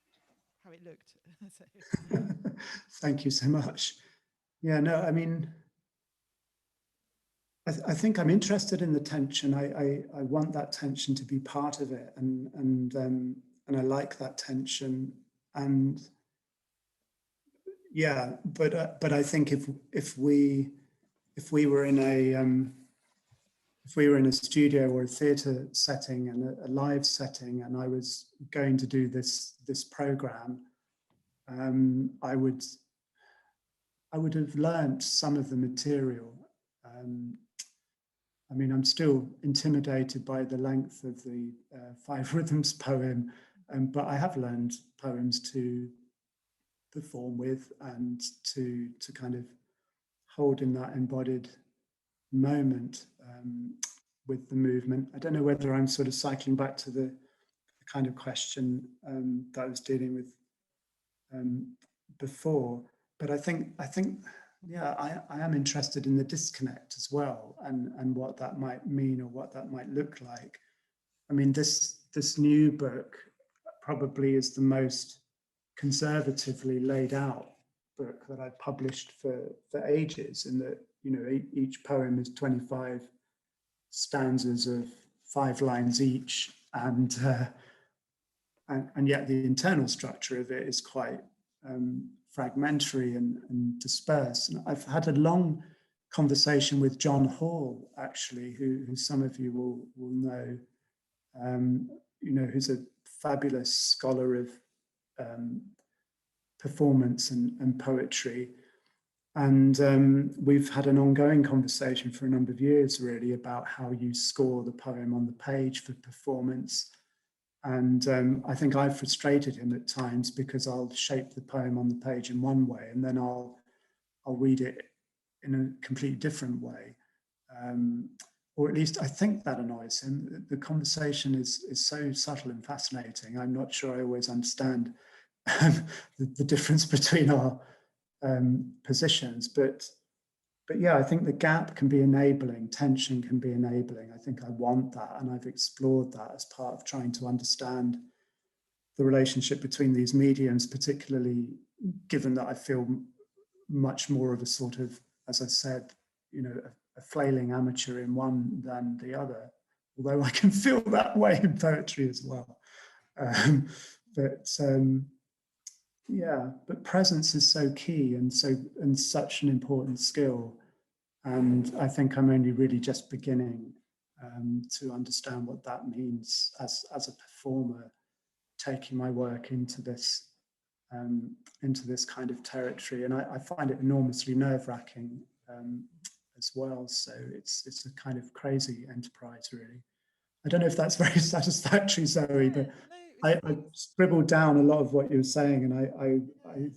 how it looked. So. Thank you so much. Yeah, no, I mean, I think I'm interested in the tension. I want that tension to be part of it, and I like that tension. And yeah, but I think if we were in a studio or a theatre setting and a live setting, and I was going to do this program, I would have learnt some of the material. I mean, I'm still intimidated by the length of the Five Rhythms poem, but I have learned poems to perform with and to kind of hold in that embodied moment with the movement. I don't know whether I'm sort of cycling back to the kind of question that I was dealing with before, but I think yeah, I am interested in the disconnect as well, and what that might mean or what that might look like. I mean, this new book probably is the most conservatively laid out book that I've published for ages, in that, each poem is 25 stanzas of 5 lines each, and yet the internal structure of it is quite fragmentary and dispersed. And I've had a long conversation with John Hall, actually, who some of you will know, who's a fabulous scholar of performance and poetry. And we've had an ongoing conversation for a number of years, really, about how you score the poem on the page for performance. And I think I've frustrated him at times, because I'll shape the poem on the page in one way, and then I'll read it in a completely different way. Or at least I think that annoys him. The conversation is so subtle and fascinating. I'm not sure I always understand the difference between our positions, but yeah, I think the gap can be enabling, tension can be enabling. I think I want that, and I've explored that as part of trying to understand the relationship between these mediums, particularly given that I feel much more of a sort of, as I said, a flailing amateur in one than the other, although I can feel that way in poetry as well. Yeah, but presence is so key and such an important skill. And I think I'm only really just beginning to understand what that means as a performer, taking my work into this kind of territory. And I find it enormously nerve-wracking as well. So it's a kind of crazy enterprise, really. I don't know if that's very satisfactory, Zoe, but I scribbled down a lot of what you were saying, and I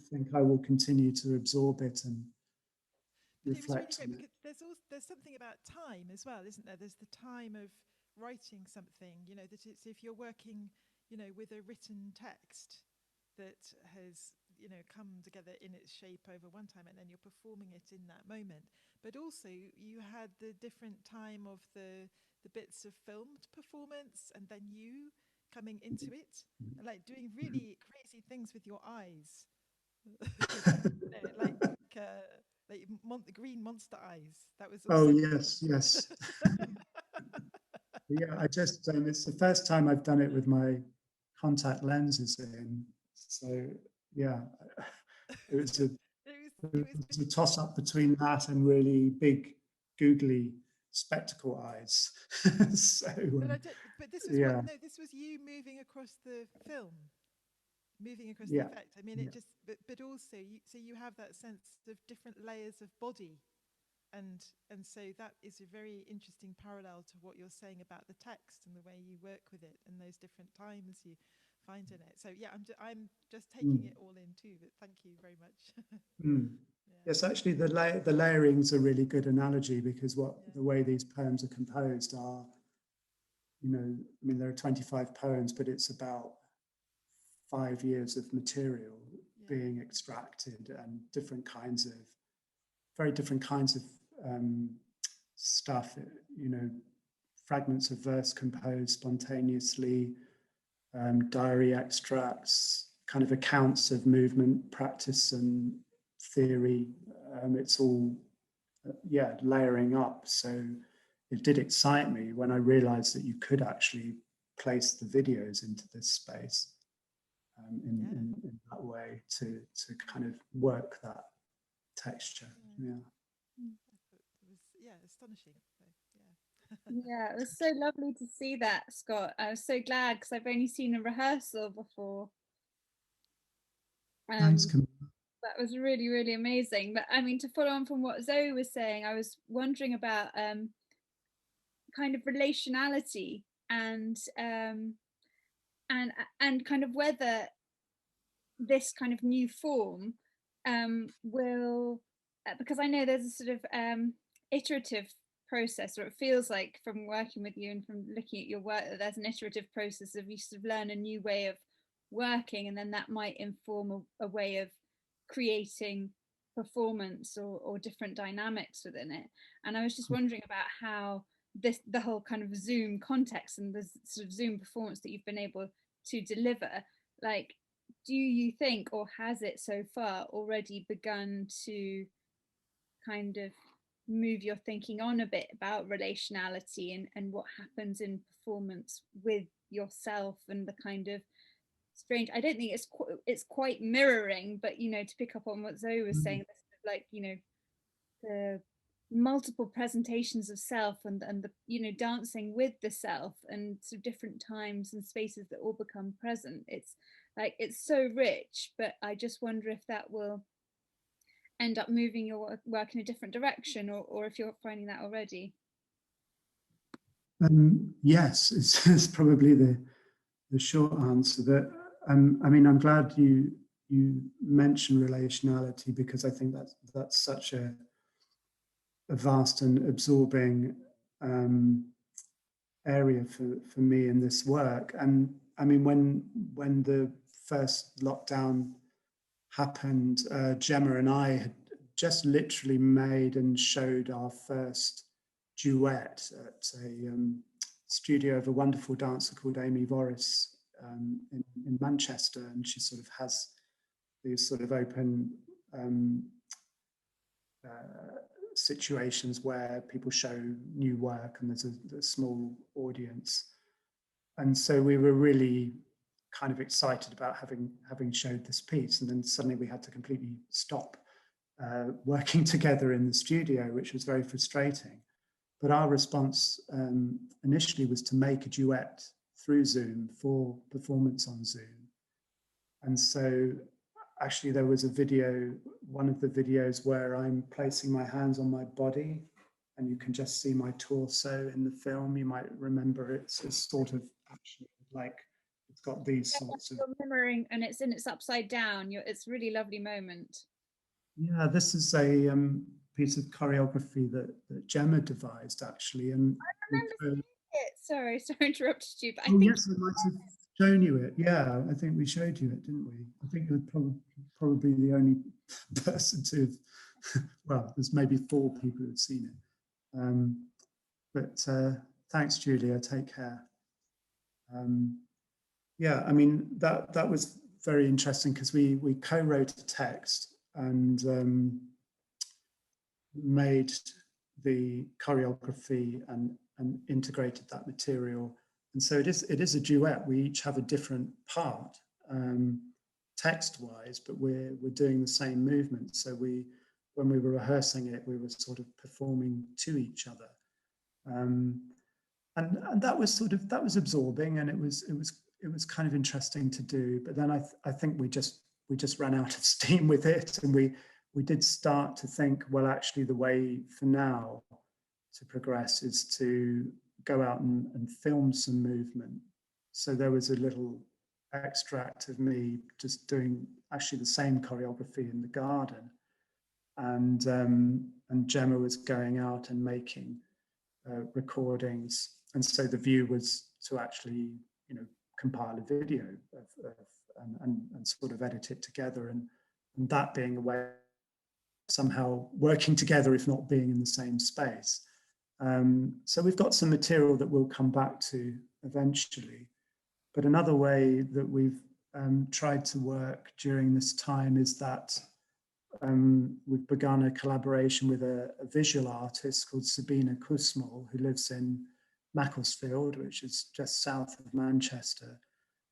think I will continue to absorb it and But it was really reflect great on it. because there's something about time as well, isn't there? There's the time of writing something, you know, that it's if you're working, you know, with a written text that has, you know, come together in its shape over one time, and then you're performing it in that moment. But also you had the different time of the bits of filmed performance, and then you coming into it and like doing really crazy things with your eyes. No, like green monster eyes. That was Oh also yes, yes. Yeah, I just it's the first time I've done it with my contact lenses in. So yeah, it was a it was toss up between that and really big, googly spectacle eyes. So but I don't, but this was what yeah, no, this was you moving across the film, moving across the yeah, effect. I mean, yeah. it just but also you, so you have that sense of different layers of body, and so that is a very interesting parallel to what you're saying about the text and the way you work with it and those different times you find in it. So yeah, I'm just taking Mm, it all in too, but thank you very much. mm. Yeah, Yes, actually, the layering's a really good analogy because what yeah, the way these poems are composed are, you know, I mean, there are 25 poems, but it's about 5 years of material yeah, being extracted and very different kinds of stuff, you know, fragments of verse composed spontaneously, diary extracts, kind of accounts of movement, practice, and theory. It's all, yeah, layering up. So it did excite me when I realized that you could actually place the videos into this space yeah, in that way to kind of work that texture. yeah. Yeah. I thought it was astonishing. So, yeah. Yeah, it was so lovely to see that, Scott. I was so glad because I've only seen a rehearsal before. Thanks, Um, Camille. that was really, really amazing. But I mean, to follow on from what Zoe was saying, I was wondering about kind of relationality and and kind of whether this kind of new form will because I know there's a sort of iterative process, or it feels like from working with you and from looking at your work that there's an iterative process of you sort of learn a new way of working, and then that might inform a way of creating performance or different dynamics within it. And I was just wondering about how the whole kind of Zoom context and the sort of Zoom performance that you've been able to deliver, like, do you think, or has it so far already begun to kind of move your thinking on a bit about relationality and what happens in performance with yourself and the kind of strange, I don't think it's quite mirroring, but you know, to pick up on what Zoe was saying, like, you know, the multiple presentations of self and the, you know, dancing with the self and sort of different times and spaces that all become present. It's like it's so rich, but I just wonder if that will end up moving your work in a different direction, or if you're finding that already. Yes, it's probably the short answer. That I mean, I'm glad you mentioned relationality because I think that's such a vast and absorbing area for me in this work. And I mean, when the first lockdown happened, Gemma and I had just literally made and showed our first duet at a studio of a wonderful dancer called Amy Vorris in Manchester, and she sort of has these sort of open situations where people show new work and there's a small audience. And so we were really kind of excited about having showed this piece, and then suddenly we had to completely stop working together in the studio, which was very frustrating. But our response initially was to make a duet through Zoom for performance on Zoom. And so actually there was a video, one of the videos where I'm placing my hands on my body and you can just see my torso in the film. You might remember it's sort of actually like it's got these sorts of. You're mirroring, and it's upside down. It's a really lovely moment. Yeah, this is a piece of choreography that Gemma devised actually, and I remember it. Sorry to interrupted you, but I think yes, I might have shown you it. Yeah, I think we showed you it, didn't we? I think you're probably the only person to. Well, there's maybe 4 people who've seen it. But thanks, Julia. Take care. Yeah, I mean that was very interesting because we co-wrote a text and made the choreography and integrated that material. And so it is a duet. We each have a different part text-wise, but we're doing the same movement. So when we were rehearsing it, we were sort of performing to each other. And that was absorbing, and it was kind of interesting to do. But then I think we just ran out of steam with it, and we did start to think, well, actually, the way for now to progress is to go out and film some movement. So there was a little extract of me just doing actually the same choreography in the garden, and Gemma was going out and making recordings, and so the view was to actually, compile a video and sort of edit it together, and that being a way of somehow working together, if not being in the same space. So we've got some material that we'll come back to eventually. But another way that we've tried to work during this time is that we've begun a collaboration with a visual artist called Sabina Kusmol, who lives in Macclesfield, which is just south of Manchester,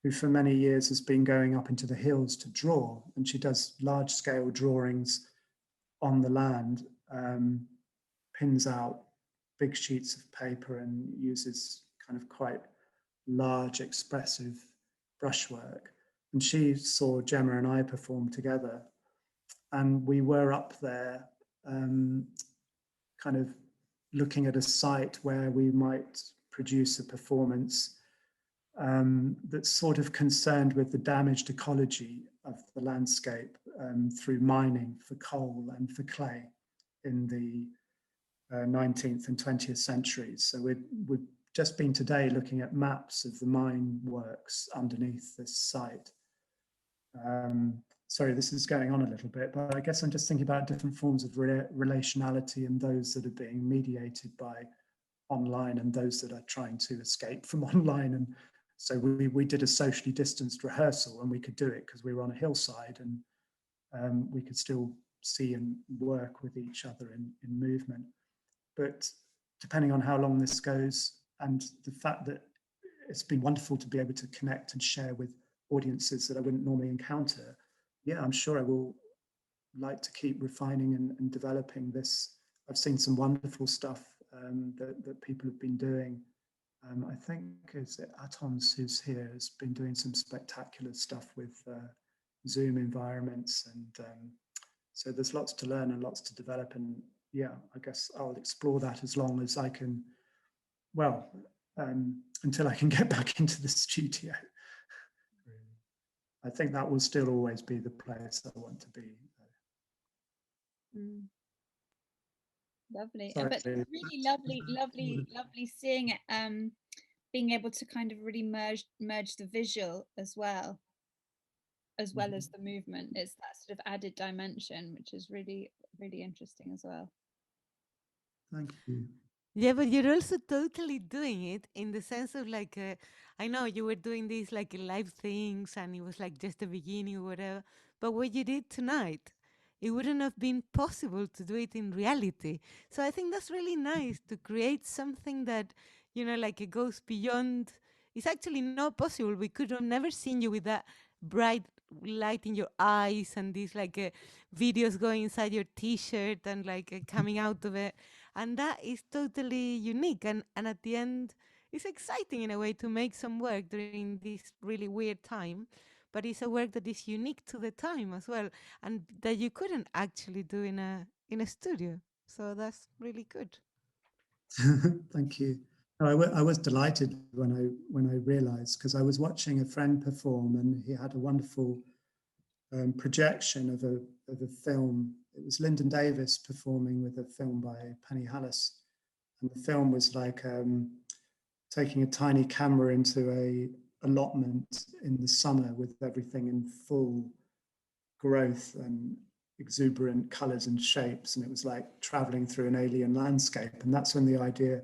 who for many years has been going up into the hills to draw. And she does large-scale drawings on the land, pins out big sheets of paper and uses kind of quite large, expressive brushwork. And she saw Gemma and I perform together. And we were up there kind of looking at a site where we might produce a performance that's sort of concerned with the damaged ecology of the landscape through mining for coal and for clay in the 19th and 20th centuries. So we've just been today looking at maps of the mine works underneath this site. Sorry, this is going on a little bit, but I guess I'm just thinking about different forms of relationality and those that are being mediated by online and those that are trying to escape from online. And so we did a socially distanced rehearsal, and we could do it because we were on a hillside, and we could still see and work with each other in movement. But depending on how long this goes, and the fact that it's been wonderful to be able to connect and share with audiences that I wouldn't normally encounter, yeah, I'm sure I will like to keep refining and developing this. I've seen some wonderful stuff that people have been doing. I think is it Atons, who's here, has been doing some spectacular stuff with Zoom environments, and so there's lots to learn and lots to develop. And yeah, I guess I'll explore that as long as I can. Well, until I can get back into the studio. I think that will still always be the place I want to be. Lovely. Sorry. But really lovely seeing it, being able to kind of really merge the visual as well as the movement. It's that sort of added dimension, which is really, really interesting as well. Thank you. Yeah, but you're also totally doing it in the sense of like, I know you were doing these like live things and it was like just the beginning or whatever, but what you did tonight, it wouldn't have been possible to do it in reality. So I think that's really nice to create something that, like it goes beyond. It's actually not possible. We could have never seen you with that bright light in your eyes and these like videos going inside your t-shirt and like coming out of it, and that is totally unique, and at the end it's exciting in a way to make some work during this really weird time, but it's a work that is unique to the time as well, and that you couldn't actually do in a studio. So that's really good. Thank you. I was delighted when I realized, because I was watching a friend perform and he had a wonderful projection of a film. It was Lyndon Davis performing with a film by Penny Hallis, and the film was like taking a tiny camera into a allotment in the summer with everything in full growth and exuberant colors and shapes, and it was like traveling through an alien landscape. And that's when the idea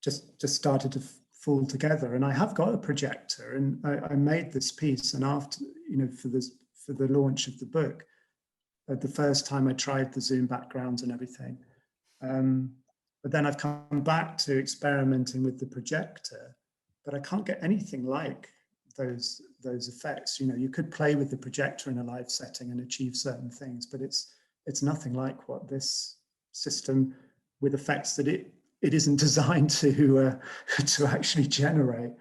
just started to fall together. And I have got a projector, and I made this piece, and after, you know, for the launch of the book, the first time I tried the Zoom backgrounds and everything, but then I've come back to experimenting with the projector, but I can't get anything like those effects. You know, you could play with the projector in a live setting and achieve certain things, but it's nothing like what this system, with effects that it isn't designed to actually generate,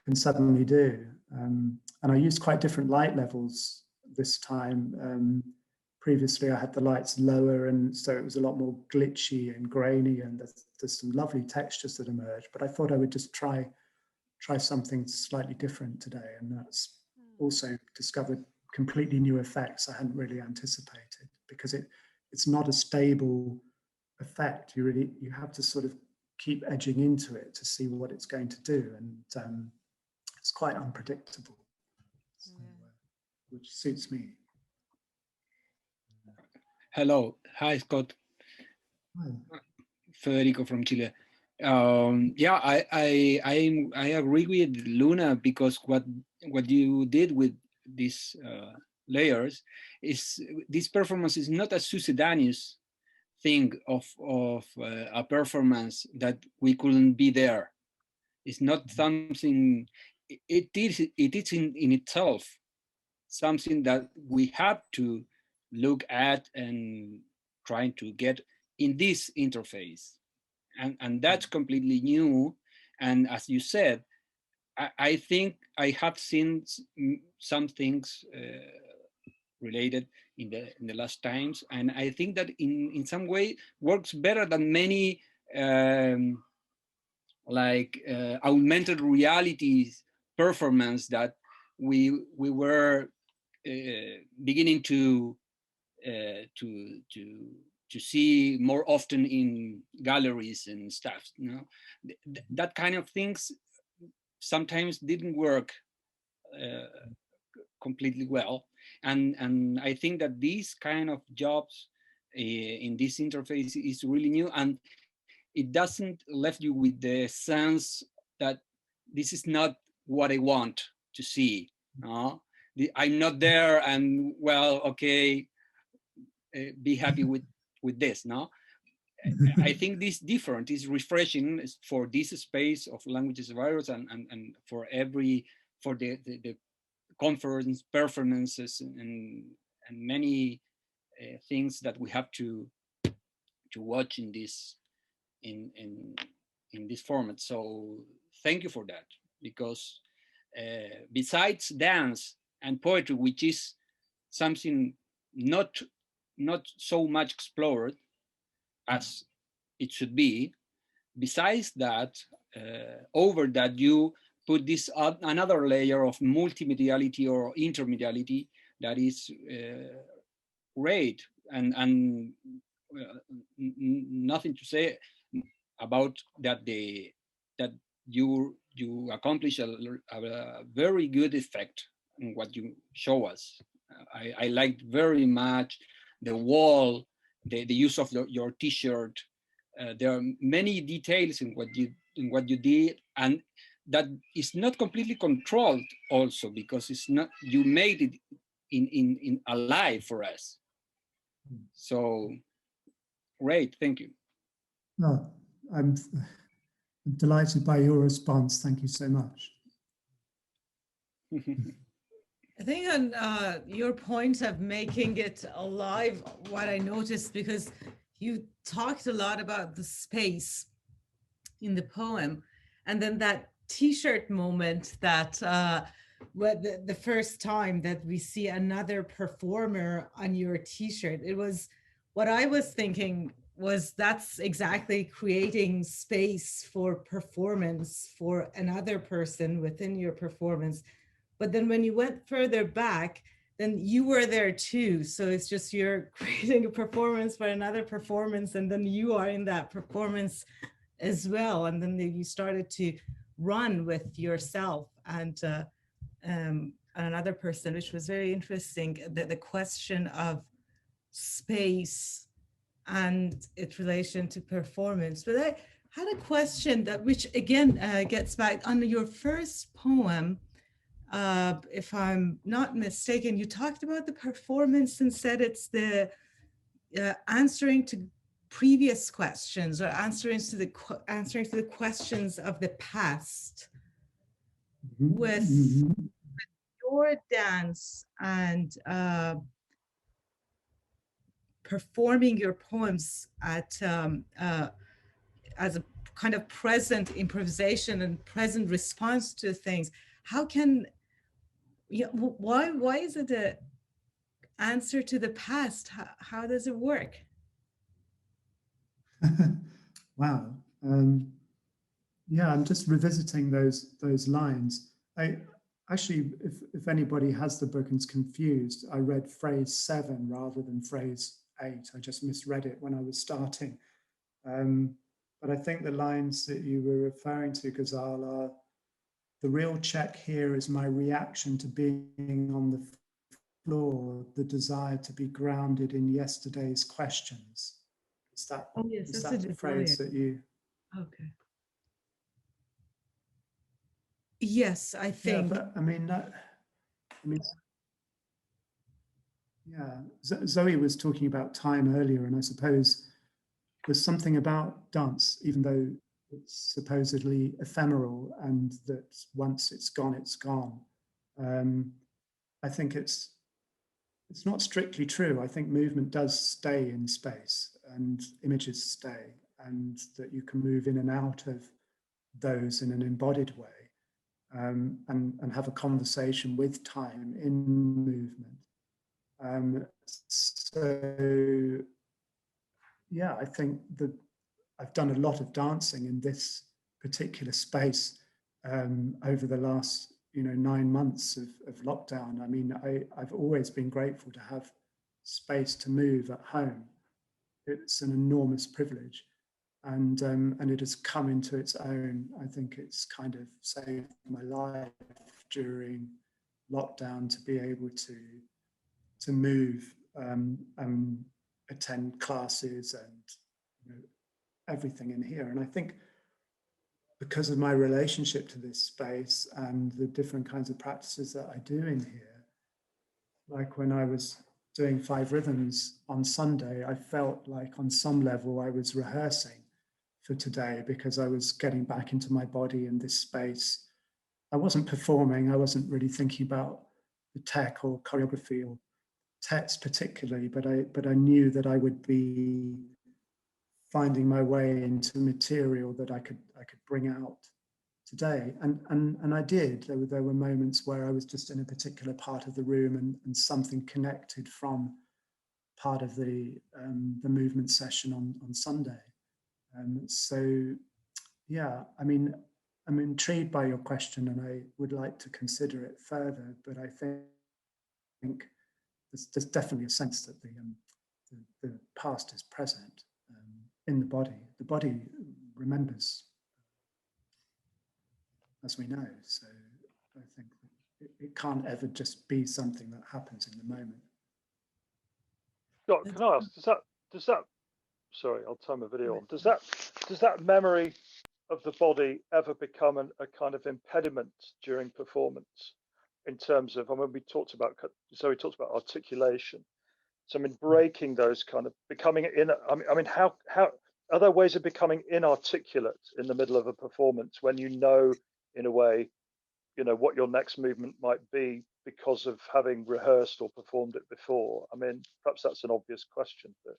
can suddenly do. And I used quite different light levels this time. Previously, I had the lights lower, and so it was a lot more glitchy and grainy, and there's some lovely textures that emerge. But I thought I would just try something slightly different today, and that's also discovered completely new effects I hadn't really anticipated, because it's not a stable effect. You have to sort of keep edging into it to see what it's going to do, and it's quite unpredictable, so, which suits me. Hello, hi Scott. Hi. Federico from Chile. Yeah, I agree with Luna, because what you did with these layers is, this performance is not a succedaneous thing of a performance that we couldn't be there. It's not something. It is in itself something that we have to look at and trying to get in this interface, and that's completely new. And as you said, I think I have seen some things related in the last times, and I think that in some way works better than many augmented realities performance that we were beginning to see more often in galleries and stuff. You know, that kind of things sometimes didn't work completely well, and I think that these kind of jobs in this interface is really new, and it doesn't left you with the sense that this is not what I want to see. I'm not there, and well, okay, be happy with this. No, I think this different is refreshing for this space of languages virus, and for the conference performances and many things that we have to watch in this in this format. So thank you for that, because besides dance and poetry, which is something not so much explored as it should be, besides that, over that you put this another layer of multimediality or intermediality that is great, and nothing to say about that. That you accomplish a very good effect in what you show us. I liked very much the wall, the use of your T-shirt. There are many details in what you did, and that is not completely controlled also, because it's not, you made it in alive for us. So great, thank you. No, I'm delighted by your response. Thank you so much. I think on your point of making it alive, what I noticed, because you talked a lot about the space in the poem, and then that T-shirt moment that the first time that we see another performer on your T-shirt, it was what I was thinking was that's exactly creating space for performance for another person within your performance. But then when you went further back, then you were there too. So it's just you're creating a performance for another performance, and then you are in that performance as well. And then you started to run with yourself and another person, which was very interesting. The question of space and its relation to performance. But I had a question that, which again gets back on your first poem. If I'm not mistaken, you talked about the performance and said it's the answering to previous questions or answering to the questions of the past. With your dance and performing your poems at as a kind of present improvisation and present response to things, how can why is it a answer to the past? How does it work? Wow. Yeah, I'm just revisiting those lines. I actually, if anybody has the book and's confused, I read phrase 7 rather than phrase 8. I just misread it when I was starting. But I think the lines that you were referring to, Ghazal, are the real check here is my reaction to being on the floor, the desire to be grounded in yesterday's questions. Is that, oh, yes, is that the phrase that you... Okay. Yes, I think. Yeah, but I mean, yeah, Zoe was talking about time earlier, and I suppose there's something about dance, even though it's supposedly ephemeral and that once it's gone, it's gone. I think it's not strictly true. I think movement does stay in space and images stay, and that you can move in and out of those in an embodied way, and have a conversation with time in movement. So yeah, I think that I've done a lot of dancing in this particular space over the last 9 months of lockdown. I mean, I've always been grateful to have space to move at home. It's an enormous privilege, and it has come into its own. I think it's kind of saved my life during lockdown to be able to move and attend classes and everything in here. And I think because of my relationship to this space and the different kinds of practices that I do in here, like when I was doing 5 Rhythms on Sunday, I felt like on some level I was rehearsing for today because I was getting back into my body in this space. I wasn't performing, I wasn't really thinking about the tech or choreography or text particularly, but I knew that I would be finding my way into material that I could bring out today, and I did. There were moments where I was just in a particular part of the room, and something connected from part of the movement session on Sunday. So yeah, I mean, I'm intrigued by your question, and I would like to consider it further. But I think there's definitely a sense that the past is present in the body. The body remembers, as we know. So I think it can't ever just be something that happens in the moment. Scott, can I ask, does that sorry, I'll turn my video on. Does that memory of the body ever become a kind of impediment during performance in terms of, I mean, we talked about articulation. So I mean, breaking those kind of becoming in, I mean, how are there ways of becoming inarticulate in the middle of a performance when you know, in a way, what your next movement might be because of having rehearsed or performed it before? I mean, perhaps that's an obvious question, but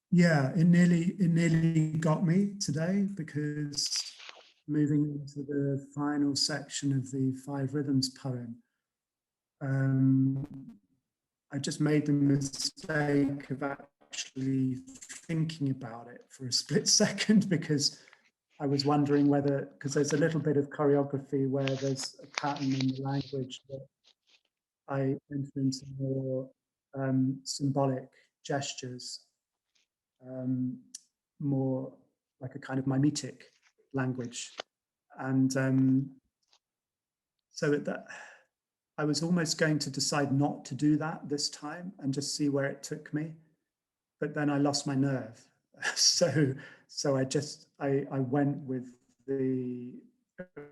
yeah, it nearly got me today, because moving into the final section of the 5 Rhythms poem, I just made the mistake of actually thinking about it for a split second, because I was wondering whether, because there's a little bit of choreography where there's a pattern in the language that I enter into more symbolic gestures, more like a kind of mimetic language. And so that I was almost going to decide not to do that this time and just see where it took me. But then I lost my nerve. So I went with the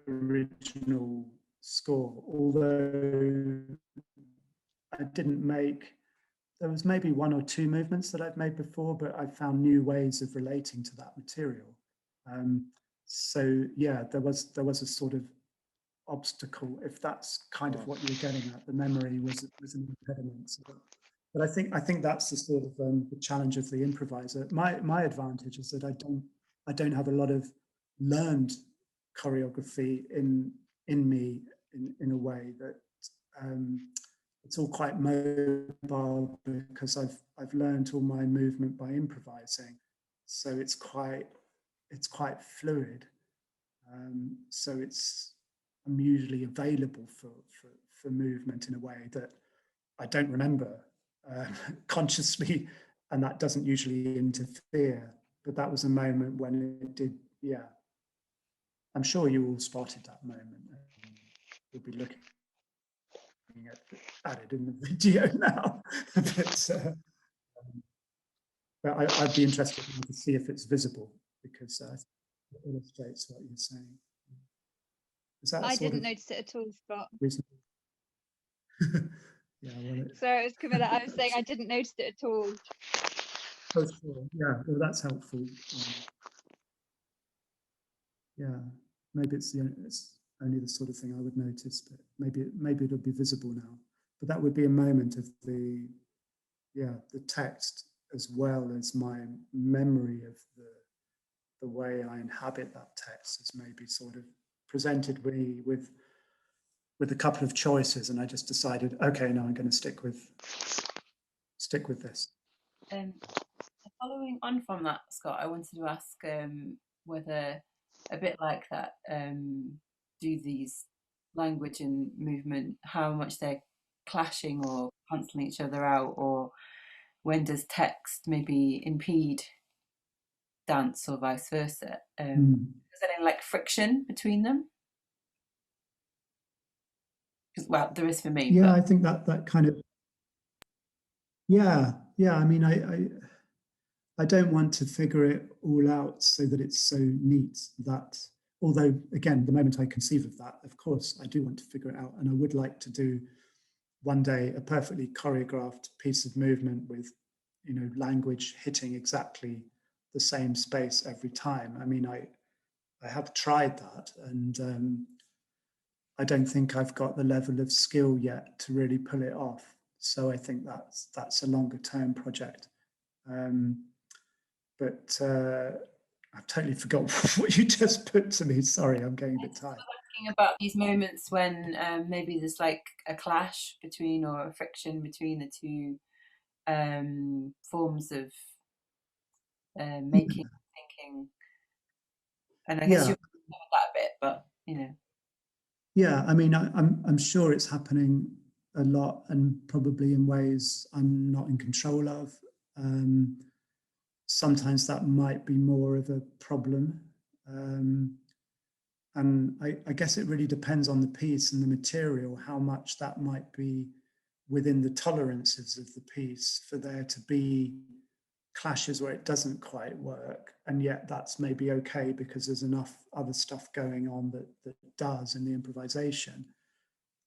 original score, although I didn't make, there was maybe one or two movements that I've made before, but I found new ways of relating to that material. So yeah, there was a sort of obstacle, if that's kind of what you were getting at. The memory was an impediment. So, but I think that's the sort of the challenge of the improviser. My advantage is that I don't have a lot of learned choreography in me in a way that it's all quite mobile, because I've learned all my movement by improvising, so it's quite fluid. So I'm usually available for movement in a way that I don't remember consciously, and that doesn't usually interfere. But that was a moment when it did. Yeah, I'm sure you all spotted that moment. You'll be looking at it in the video now. But I'd be interested to see if it's visible, because it illustrates what you're saying. Is that I didn't notice it at all, Scott. Reasonable? Yeah, well, So it was Camilla. I was saying I didn't notice it at all. oh, sure. Yeah, well, that's helpful. Yeah, maybe it's only the sort of thing I would notice, but maybe it'll be visible now. But that would be a moment of the text, as well as my memory of the way I inhabit that text, is maybe sort of presented me with a couple of choices, and I just decided, okay, no, I'm going to stick with this. Following on from that, Scott, I wanted to ask whether, a bit like that, do these language and movement, how much they're clashing or cancelling each other out, or when does text maybe impede dance or vice versa? Is there any like friction between them? Well, there is for me. Yeah, but I think that kind of, yeah. I mean, I don't want to figure it all out so that it's so neat that, although again, the moment I conceive of that, of course, I do want to figure it out, and I would like to do one day a perfectly choreographed piece of movement with, language hitting exactly the same space every time. I mean, I have tried that, and I don't think I've got the level of skill yet to really pull it off. So I think that's a longer term project. But I've totally forgotten what you just put to me. Sorry, I'm getting a bit tired. Thinking about these moments when maybe there's like a clash between, or a friction between the two forms of making, thinking, and I guess you've covered that a bit, but Yeah, I mean, I'm sure it's happening a lot, and probably in ways I'm not in control of. Sometimes that might be more of a problem. And I guess it really depends on the piece and the material, how much that might be within the tolerances of the piece for there to be clashes where it doesn't quite work, and yet that's maybe okay because there's enough other stuff going on that does in the improvisation.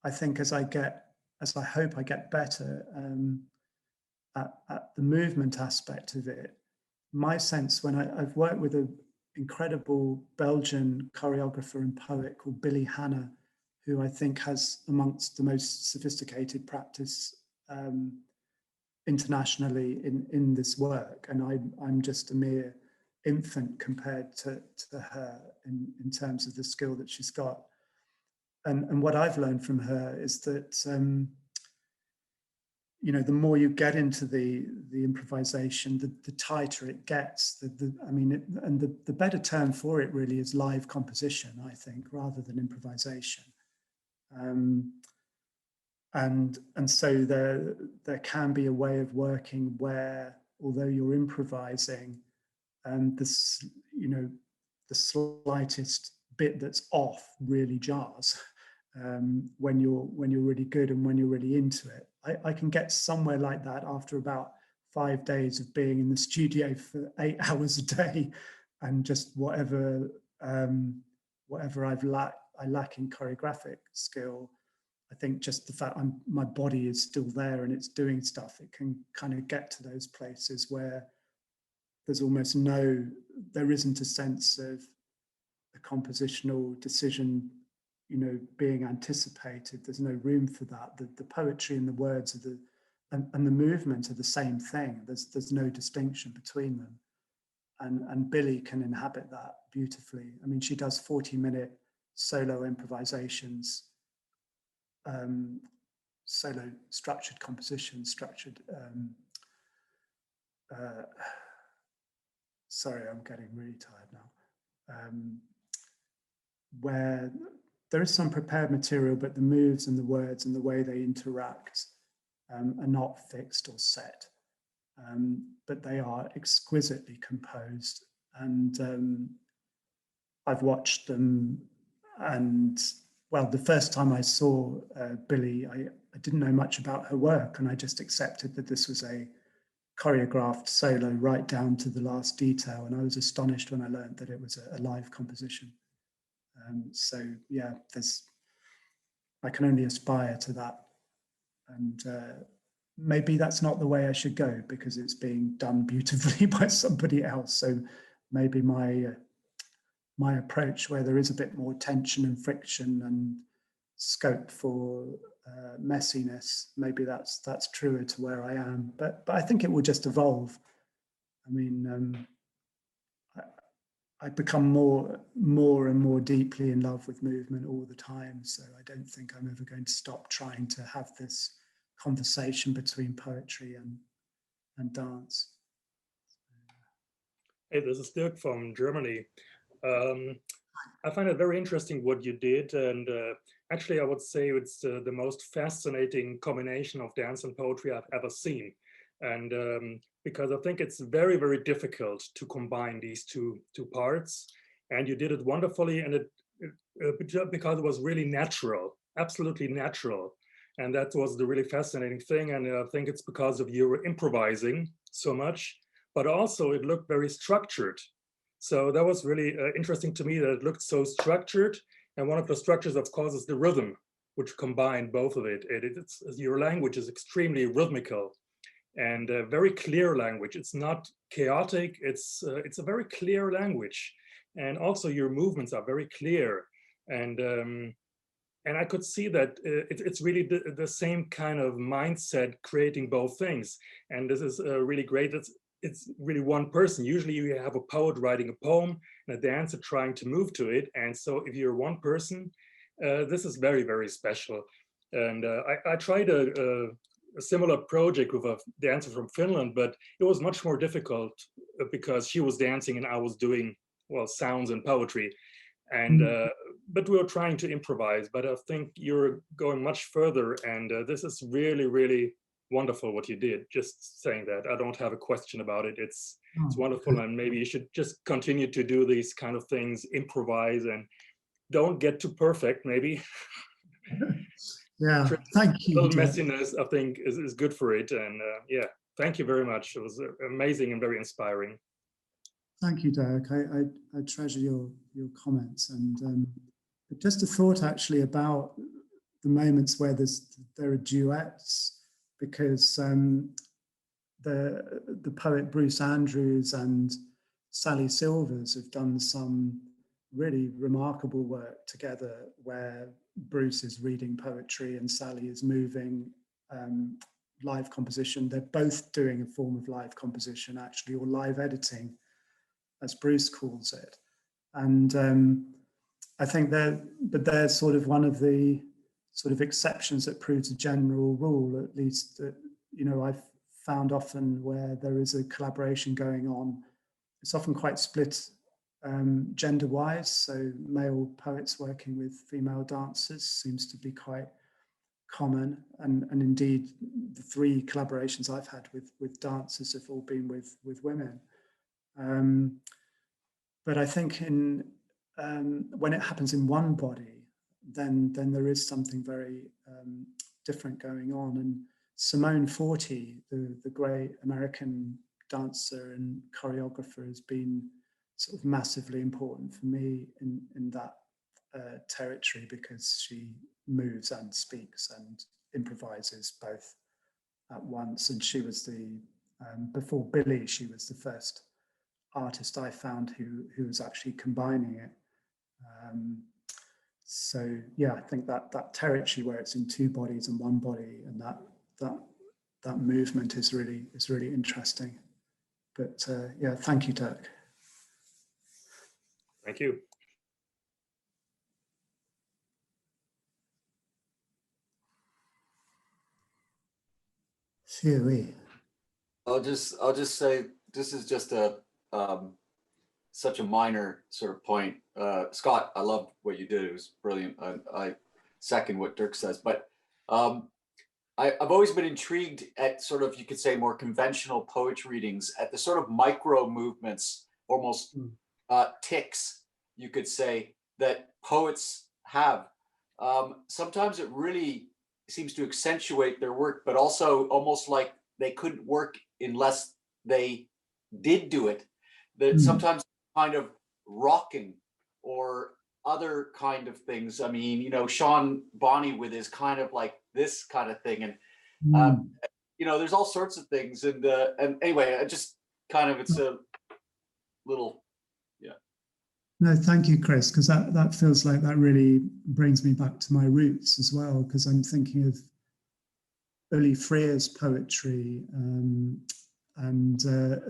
I think as I hope I get better at the movement aspect of it, my sense when I've worked with an incredible Belgian choreographer and poet called Billy Hanna, who I think has amongst the most sophisticated practice internationally in this work, and I'm just a mere infant compared to her in terms of the skill that she's got. And what I've learned from her is that you know, the more you get into the improvisation, the tighter it gets. I mean, and the better term for it really is live composition, I think, rather than improvisation. And so there can be a way of working where, although you're improvising, this, you know, the slightest bit that's off really jars. When you're really good and when you're really into it. I can get somewhere like that after about 5 days of being in the studio for 8 hours a day, and just whatever I lack in choreographic skill. I think just the fact my body is still there and it's doing stuff, it can kind of get to those places where there's almost there isn't a sense of a compositional decision, you know, being anticipated. There's no room for that. The poetry and the words are and the movement are the same thing. There's no distinction between them. And Billy can inhabit that beautifully. I mean, she does 40-minute solo improvisations, solo structured compositions, sorry, I'm getting really tired now. Where there is some prepared material, but the moves and the words and the way they interact are not fixed or set, but they are exquisitely composed. And I've watched them, and well, the first time I saw Billy, I didn't know much about her work, and I just accepted that this was a choreographed solo right down to the last detail, and I was astonished when I learned that it was a live composition. So yeah, I can only aspire to that, and maybe that's not the way I should go because it's being done beautifully by somebody else. So maybe my approach, where there is a bit more tension and friction and scope for messiness, maybe that's truer to where I am. But I think it will just evolve. I mean, I become more and more deeply in love with movement all the time. So I don't think I'm ever going to stop trying to have this conversation between poetry and dance. Hey, this is Dirk from Germany. I find it very interesting what you did, and actually I would say it's the most fascinating combination of dance and poetry I've ever seen. And because I think it's very, very difficult to combine these two parts, and you did it wonderfully, and because it was really natural, absolutely natural, and that was the really fascinating thing. And I think it's because of you were improvising so much, but also it looked very structured. So that was really interesting to me that it looked so structured. And one of the structures, of course, is the rhythm, which combined both of it. Your language is extremely rhythmical and a very clear language. It's not chaotic. It's a very clear language. And also your movements are very clear. And I could see that it's really the same kind of mindset creating both things. And this is really great. It's really one person. Usually you have a poet writing a poem and a dancer trying to move to it. And so if you're one person, this is very, very special. And I tried a similar project with a dancer from Finland, but it was much more difficult because she was dancing and I was doing, well, sounds and poetry. And but we were trying to improvise, but I think you're going much further. And this is really, really wonderful what you did. Just saying that. I don't have a question about it. It's wonderful, and maybe you should just continue to do these kind of things, improvise, and don't get too perfect. Maybe. Yeah, thank you. A little messiness, I think, is good for it. And yeah, thank you very much. It was amazing and very inspiring. Thank you, Derek. I treasure your comments, and just a thought actually about the moments where there are duets, because the poet Bruce Andrews and Sally Silvers have done some really remarkable work together, where Bruce is reading poetry and Sally is moving live composition. They're both doing a form of live composition, actually, or live editing, as Bruce calls it. And I think they're sort of one of the sort of exceptions that proves a general rule, at least that you know, I've found often where there is a collaboration going on, it's often quite split gender-wise. So male poets working with female dancers seems to be quite common, and indeed the 3 collaborations I've had with dancers have all been with women. But I think in when it happens in one body, then there is something very different going on. And Simone Forti, the great American dancer and choreographer, has been sort of massively important for me in that territory, because she moves and speaks and improvises both at once. And she was before Billy, she was the first artist I found who was actually combining it. So yeah, I think that territory where it's in 2 bodies and 1 body, and that movement is really interesting. But yeah, thank you, Dirk. Thank you. Phew. I'll just say this is just such a minor sort of point. Scott, I loved what you did. It was brilliant. I second what Dirk says, but I've always been intrigued at sort of, you could say, more conventional poetry readings, at the sort of micro movements, almost tics, you could say, that poets have. Sometimes it really seems to accentuate their work, but also almost like they couldn't work unless they did do it. That sometimes kind of rocking or other kind of things. I mean, you know, Sean Bonney with his kind of like this kind of thing, and you know, there's all sorts of things. And anyway, I just kind of, it's a little, yeah. No, thank you, Chris, because that feels like that really brings me back to my roots as well, because I'm thinking of Uli Freer's poetry, and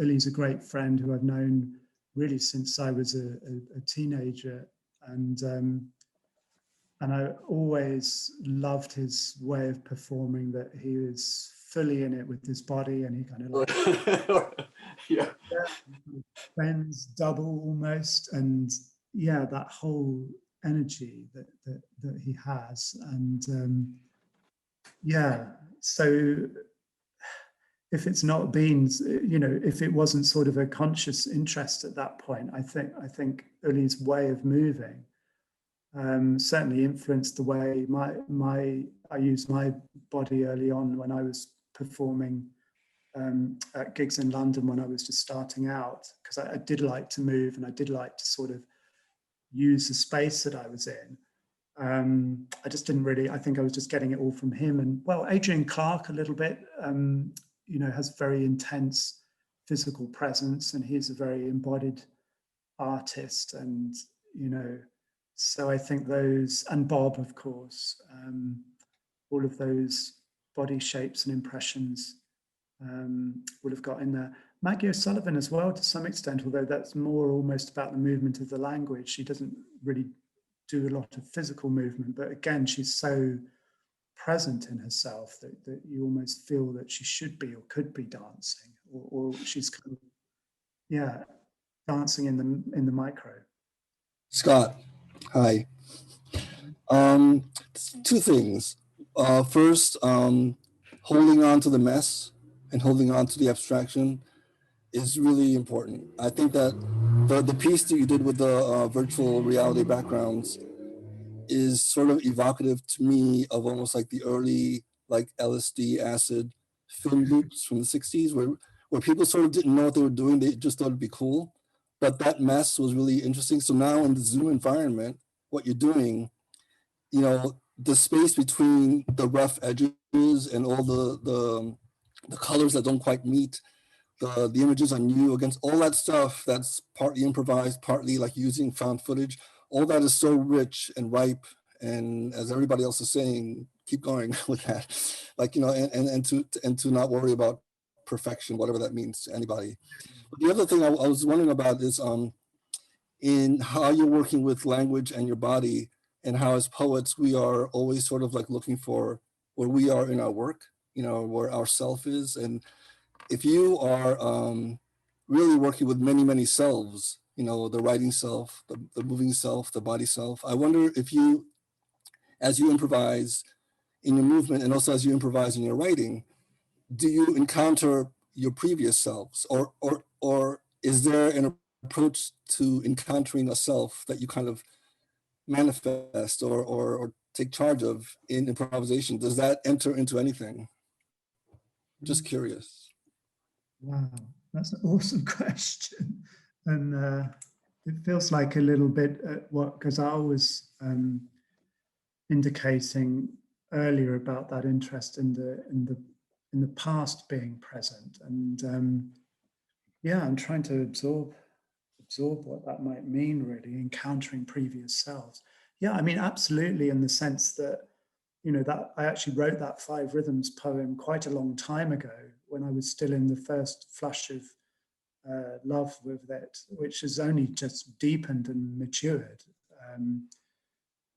Uli's a great friend who I've known really since I was a teenager, and I always loved his way of performing, that he was fully in it with his body, and he kind of like yeah, bends double almost, and yeah, that whole energy that he has, and yeah, so if it's not been, you know, if it wasn't sort of a conscious interest at that point, I think Uli's way of moving certainly influenced the way I used my body early on when I was performing at gigs in London when I was just starting out, because I did like to move, and I did like to sort of use the space that I was in. I just didn't really, I think I was just getting it all from him. And well, Adrian Clarke a little bit, you know, has very intense physical presence, and he's a very embodied artist. And, you know, so I think those, and Bob, of course, all of those body shapes and impressions would have got in there. Maggie O'Sullivan as well, to some extent, although that's more almost about the movement of the language. She doesn't really do a lot of physical movement, but again, she's so present in herself that you almost feel that she should be or could be dancing, or she's kind of, yeah, dancing in the micro. Scott, hi. 2 things. First, holding on to the mess and holding on to the abstraction is really important. I think that the piece that you did with the virtual reality backgrounds is sort of evocative to me of almost like the early like LSD acid film loops from the 60s, where people sort of didn't know what they were doing. They just thought it'd be cool. But that mess was really interesting. So now in the Zoom environment, what you're doing, you know, the space between the rough edges and all the colors that don't quite meet, the images on you against all that stuff that's partly improvised, partly like using found footage, all that is so rich and ripe. And as everybody else is saying, keep going with that. Like, you know, and to not worry about perfection, whatever that means to anybody. But the other thing I was wondering about is in how you're working with language and your body, and how as poets, we are always sort of like looking for where we are in our work. where our self is. And if you are really working with many, many selves, the writing self, the moving self, the body self, I wonder if you, as you improvise in your movement and also as you improvise in your writing, do you encounter your previous selves, or is there an approach to encountering a self that you kind of manifest or take charge of in improvisation? Does that enter into anything? Just curious. Wow, that's an awesome question. And it feels like a little bit because I was indicating earlier about that interest in the past being present, and yeah, I'm trying to absorb what that might mean, really, encountering previous selves. Yeah, I mean, absolutely, in the sense that, that I actually wrote that 5 Rhythms poem quite a long time ago when I was still in the first flush of love with it, which has only just deepened and matured.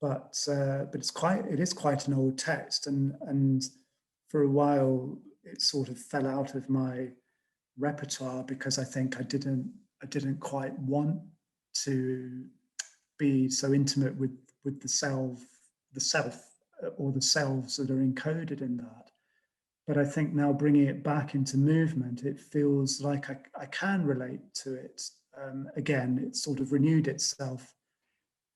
But it is quite an old text, and for a while it sort of fell out of my repertoire because I think I didn't quite want to be so intimate with the self or the selves that are encoded in that. But I think now bringing it back into movement, it feels like I can relate to it. Again, it's sort of renewed itself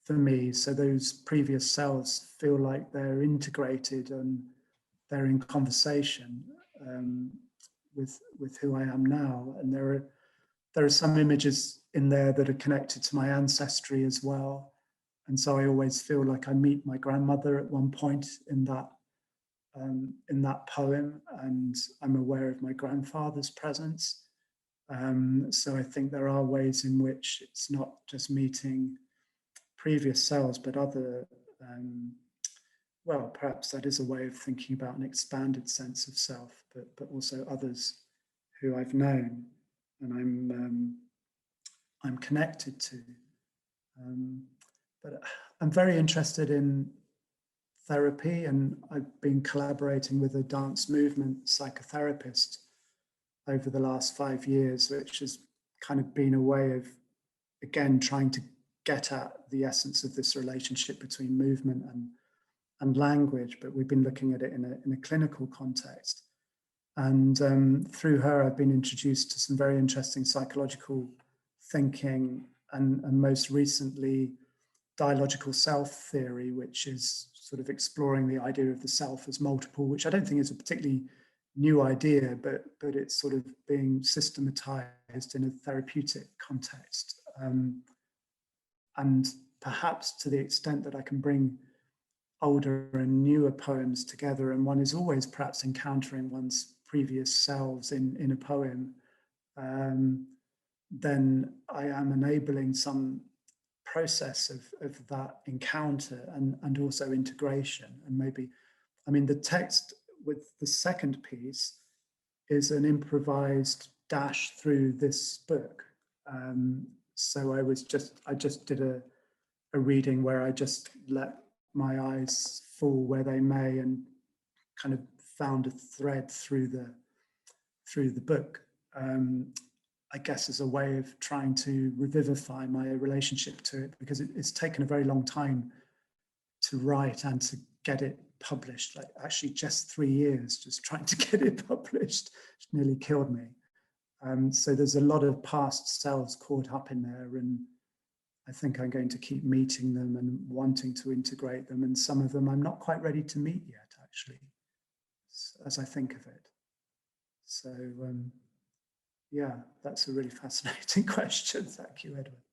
for me. So those previous selves feel like they're integrated and they're in conversation with who I am now. And there are some images in there that are connected to my ancestry as well. And so I always feel like I meet my grandmother at one point in that poem, and I'm aware of my grandfather's presence. So I think there are ways in which it's not just meeting previous selves, but other, well, perhaps that is a way of thinking about an expanded sense of self, but also others who I've known and I'm connected to. But I'm very interested in therapy, and I've been collaborating with a dance movement psychotherapist over the last 5 years, which has kind of been a way of, again, trying to get at the essence of this relationship between movement and language, but we've been looking at it in a clinical context. And through her, I've been introduced to some very interesting psychological thinking, and most recently, dialogical self theory, which is sort of exploring the idea of the self as multiple, which I don't think is a particularly new idea, but it's sort of being systematized in a therapeutic context. And perhaps to the extent that I can bring older and newer poems together, and one is always perhaps encountering one's previous selves in a poem, then I am enabling some process of that encounter and also integration. And maybe, I mean, the text with the second piece is an improvised dash through this book. So I just did a reading where I just let my eyes fall where they may and kind of found a thread through the book. I guess as a way of trying to revivify my relationship to it, because it's taken a very long time to write and to get it published, like actually just 3 years just trying to get it published, which nearly killed me. So there's a lot of past selves caught up in there, and I think I'm going to keep meeting them and wanting to integrate them, and some of them I'm not quite ready to meet yet, actually, as I think of it. So yeah, that's a really fascinating question. Thank you, Edward.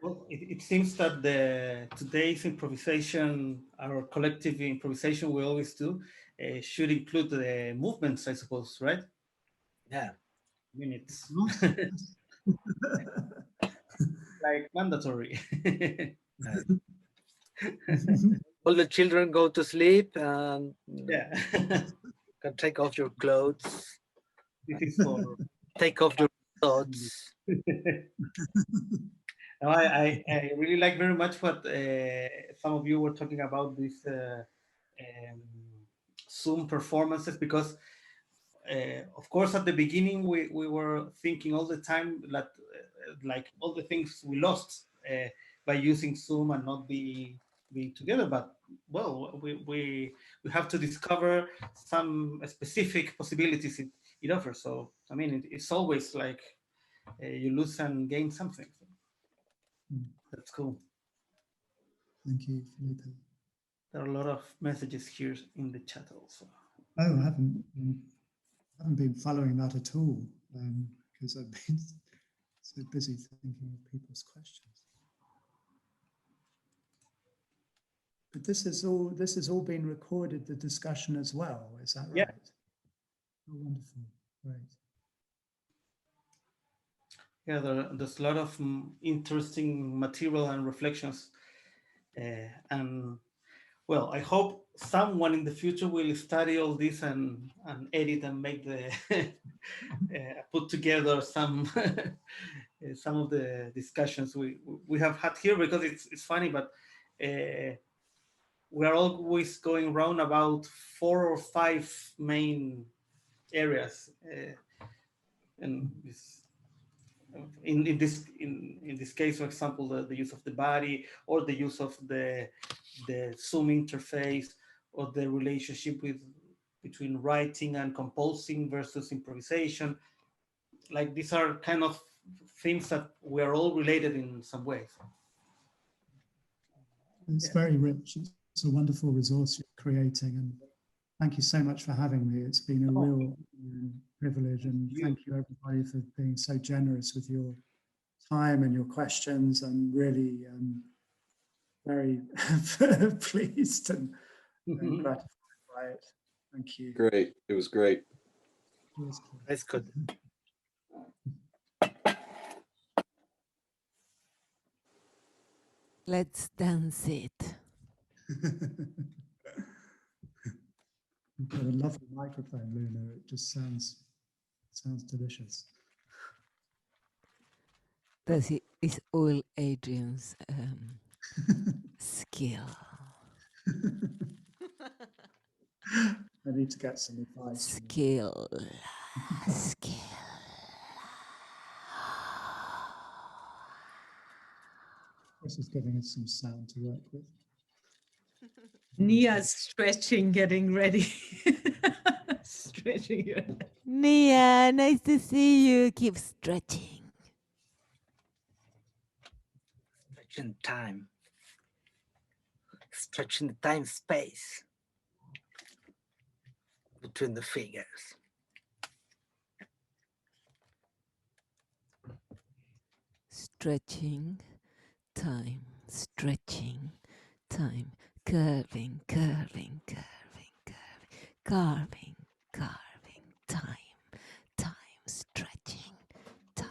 Well, it seems that today's improvisation, our collective improvisation we always do, should include the movements, I suppose, right? Yeah. I mean, it's like mandatory. All the children go to sleep, and yeah, you can take off your clothes. This is for take off your thoughts. No, I really like very much what some of you were talking about these Zoom performances, because of course at the beginning we were thinking all the time that like all the things we lost by using Zoom and not being together, but well, we have to discover some specific possibilities it offers. So I mean it's always like you lose and gain something. So that's cool. Thank you, Felipe. There are a lot of messages here in the chat also. Oh, I haven't been following that at all because I've been so busy thinking of people's questions. But this is all being recorded, the discussion as well. Is that right? Yeah. Oh, wonderful. Great. Yeah, there's a lot of interesting material and reflections, and well, I hope someone in the future will study all this and edit and make the put together some some of the discussions we have had here, because it's funny, but we are always going round about 4 or 5 main areas, and in this case, for example, the use of the body, or the use of the Zoom interface, or the relationship between writing and composing versus improvisation. Like these are kind of things that we are all related in some ways. It's very rich. It's a wonderful resource you're creating, and thank you so much for having me. It's been a real privilege, and thank you everybody for being so generous with your time and your questions. I'm really very pleased and gratified by it. Thank you. Great. It was great. That's good. Let's dance it. You've got a lovely microphone, Luna. It just sounds delicious. That is all Adrian's skill. I need to get some advice. Skill. This is giving us some sound to work with. Nia's stretching, getting ready. Stretching your leg. Nia, nice to see you. Keep stretching. Stretching time. Stretching the time space between the figures. Stretching time, stretching time, curving, curving, curving, curving, carving, carving, time, time, stretching, time.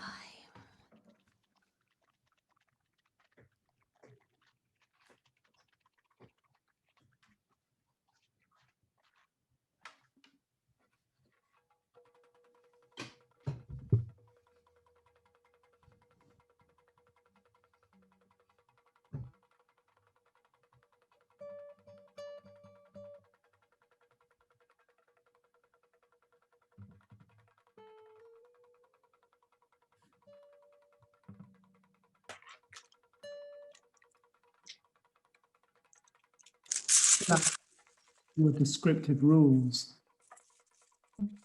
Your descriptive rules.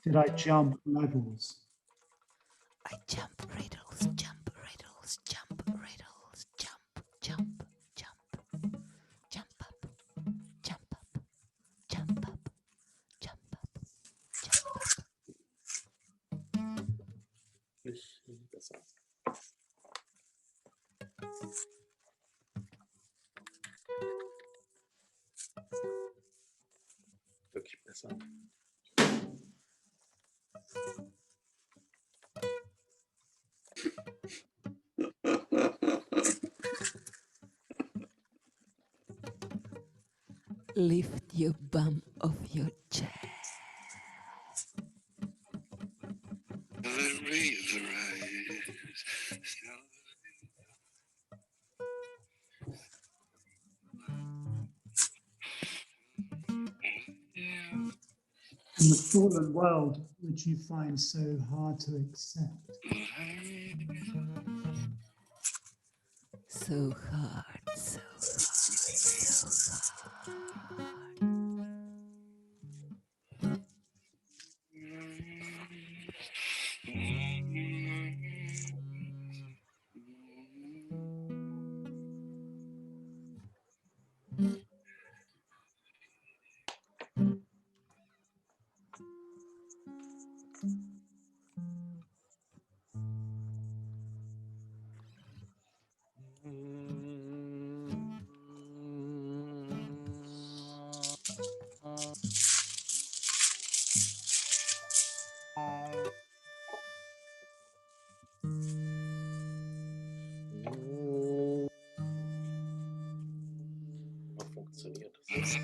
Did I jump levels? I jump riddles, jump riddles, jump riddles, jump, jump, jump, jump up, jump up, jump up, jump up, jump up. Besser. Wirklich besser. Lift your bum off your chair. Very, very from the fallen world which you find so hard to accept. So hard, so hard, so hard. Funktioniert das?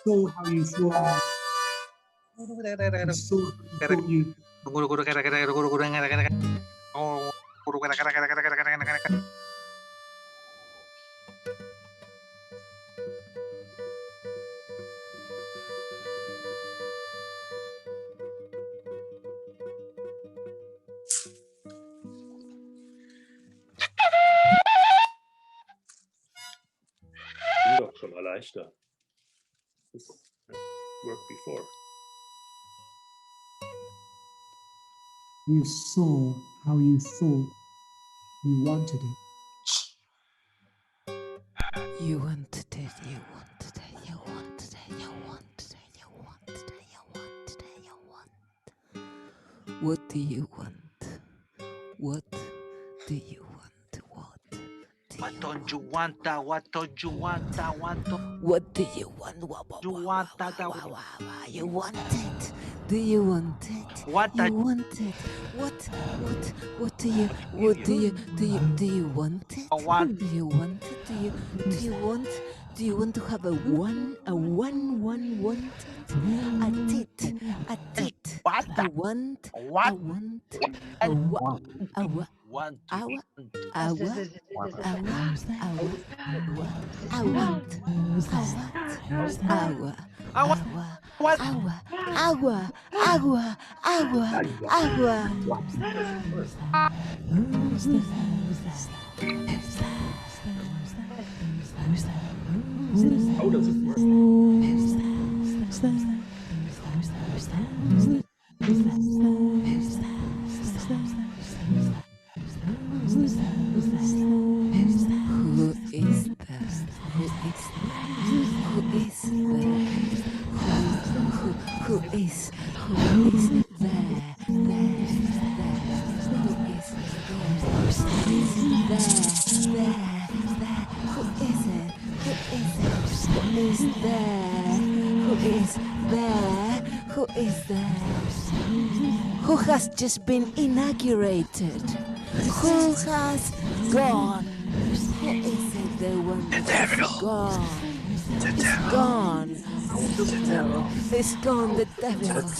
Saw how you thought. Thought you. Ging doch schon mal leichter. This worked before. You saw how you thought you wanted it. You wanted it, you wanted it, you wanted it, you wanted it, you wanted it, you wanted it, you want. What do you want? What do you want? What don't you want? What don't you want? What do you want? You want You want it? Do you want it? What You want it? What do you want it? Do you want it? Do you want it? Do you want to have a one wanted? A tit. A want. How does it work? Who is that? Who is there? Who is there? Who is there? Who has just been inaugurated? Who has gone? Who is it? The one that's gone. It's gone. It's gone. The devil. The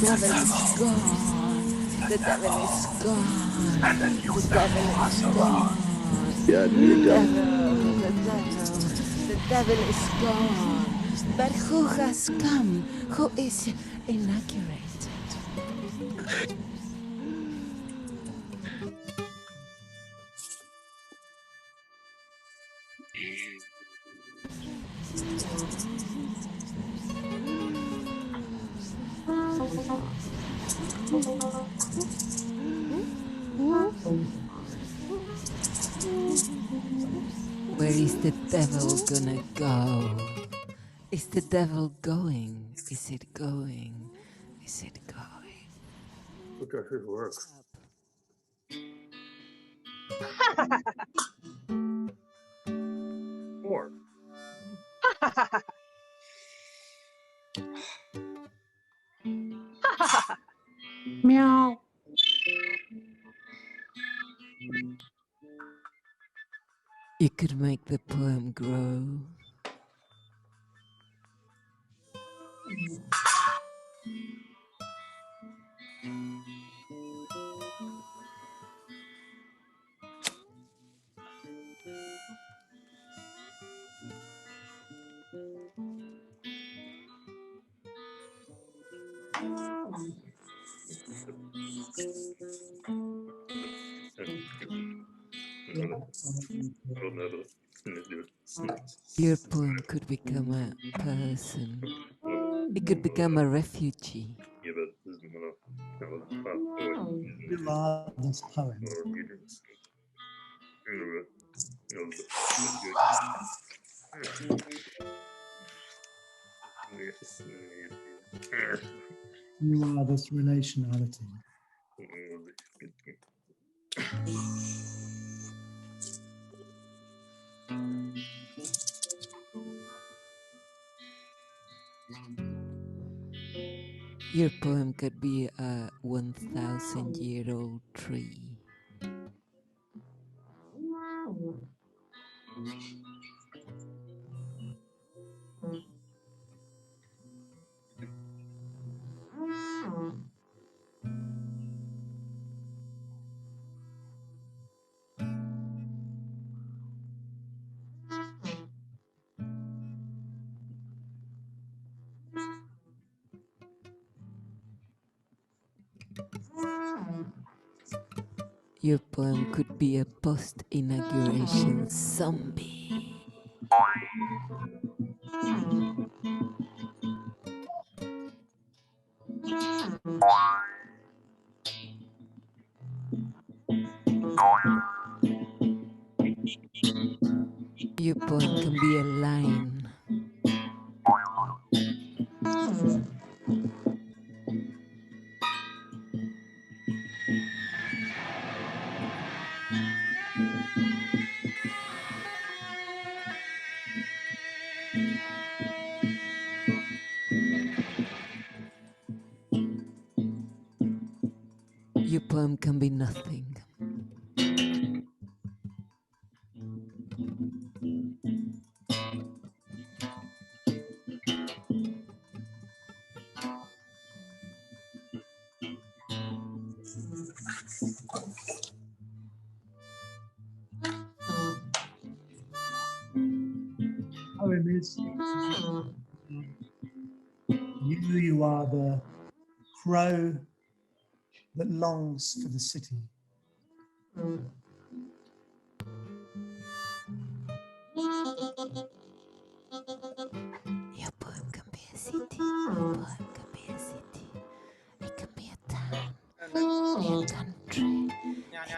devil is gone. The devil is gone. And the devil is gone. The devil is gone. But who has come? Who is inaugurated? Where is the devil gonna go? Is the devil going? Is it going? Is it going? Look at his work. More. Meow. You could make the poem grow. Your poem could become a person. It could become a refugee. You are this poem. You are this relationality. Your poem could be a 1,000-year-old tree. Your poem could be a post-inauguration zombie. Your poem can be a line. Your poem can be nothing. Poem is you are the crow that longs for the city. Your poem can be a city. Your poem can be a city. It can be a town. It can be a country. It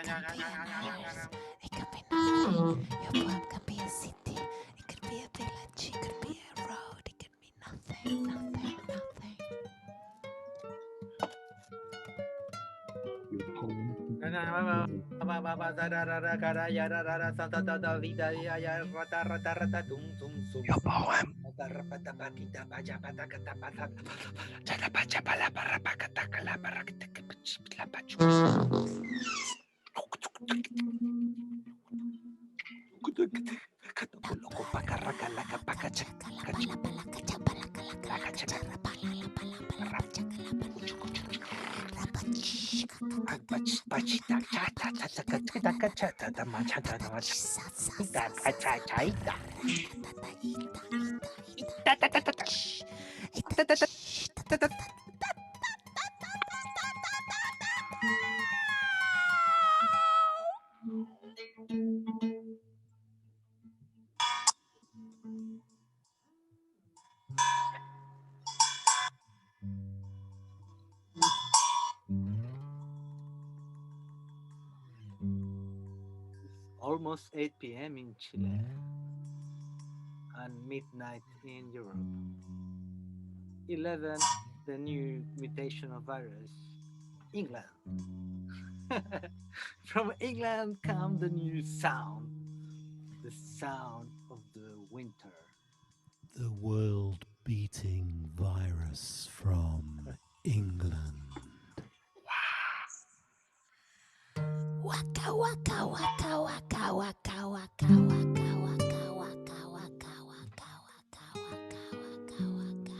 can be an house. It can be nothing. Your poem can be a city. It could be a village. It could be a road. It could be nothing, nothing, nothing. Your poem. Almost 8 p.m. in Chile and midnight in Europe. 11, the new mutation of virus. England. From England come the new sound, the sound of the winter. The world-beating virus from England. Waka waka waka waka waka waka waka waka waka waka waka waka waka waka waka.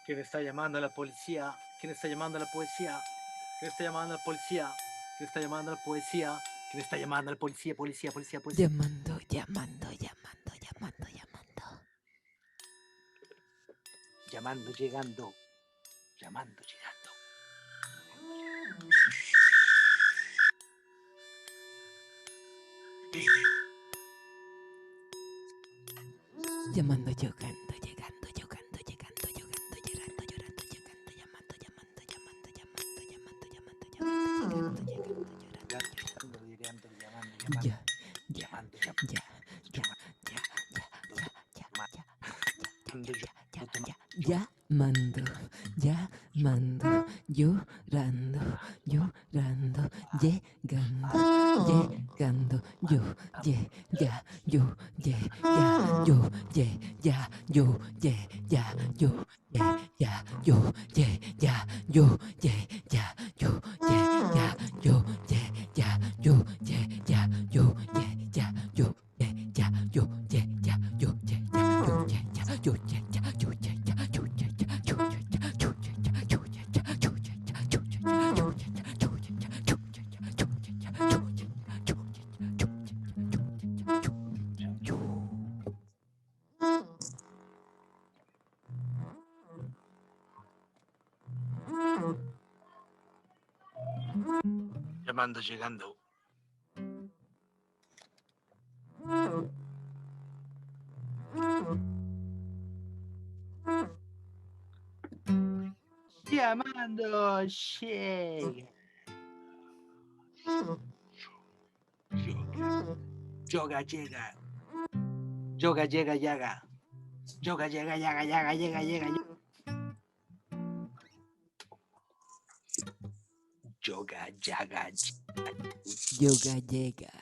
¿Quién está llamando a la policía? ¿Quién está llamando a la policía? ¿Quién está llamando a la policía? ¿Quién está llamando a la policía? ¿Quién está llamando a la policía? Policía, policía, policía. Llamando, llamando, llamando, llamando, llamando. Llamando, llegando. Llamando, llegando. Llamando, llegando, llegando, llegando, llegando, llegando, llegando, llorando, llegando, llamando, llamando, llamando, llamando, llamando, llamando, llamando, llegando, llegando, llamando, ya, ya, ya, ya, ya, ya, ya, ya, llamando, llamando, llorando, llorando, llegando, llegando, yo, ya, yo, ya, yo, ya, yo, ya, yo, ya, yo, ya, yo, ya, yo, ya, yo, ya, yo, ya, yo, ya, yo, ya, yo, ya, yo, Llamando, llegando. Llamando, llega. Yoga llega. Yoga llega, yaga. Yoga llega, yaga, yaga, llega, llega. Yoga, yaga, yoga llega.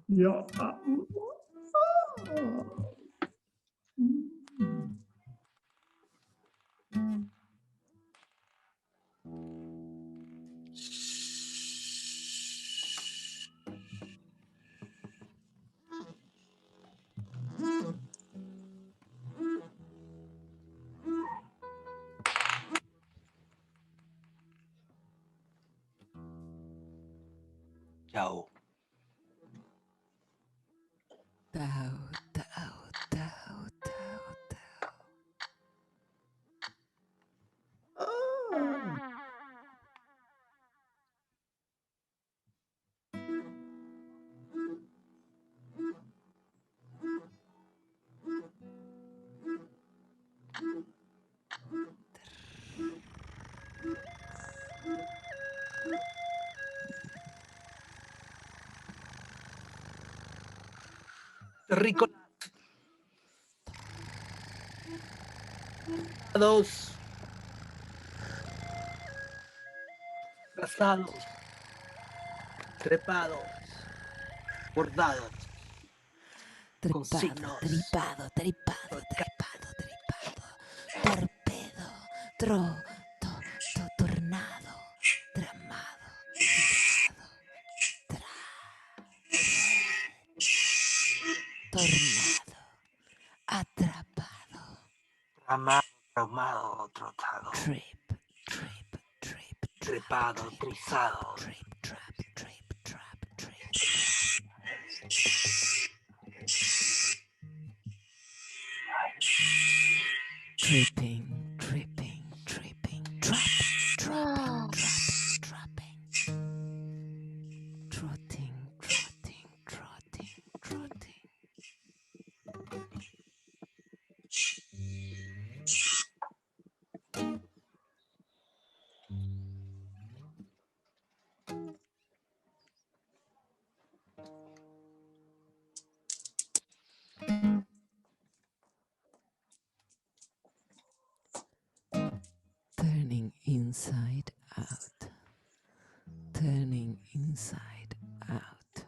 Yeah. Chao. Tao, tao, tao, tao, tao. Rico. Dos. Casados. Trepados. Bordados. Con Trepado, signos. tripado, tripado, trepado, tripado. Torpedo, tornado, tramado, tirado, tornado, atrapado. Amado, traumado, trotado. Trip, trip, trip, Trepado, trizado. trip, trap, trip, trap, trip. Tripping, tripping, tripping, trapping, trapping, trapping, trapping. Trotting, trotting, trotting, trotting. Turning inside out. Turning inside out.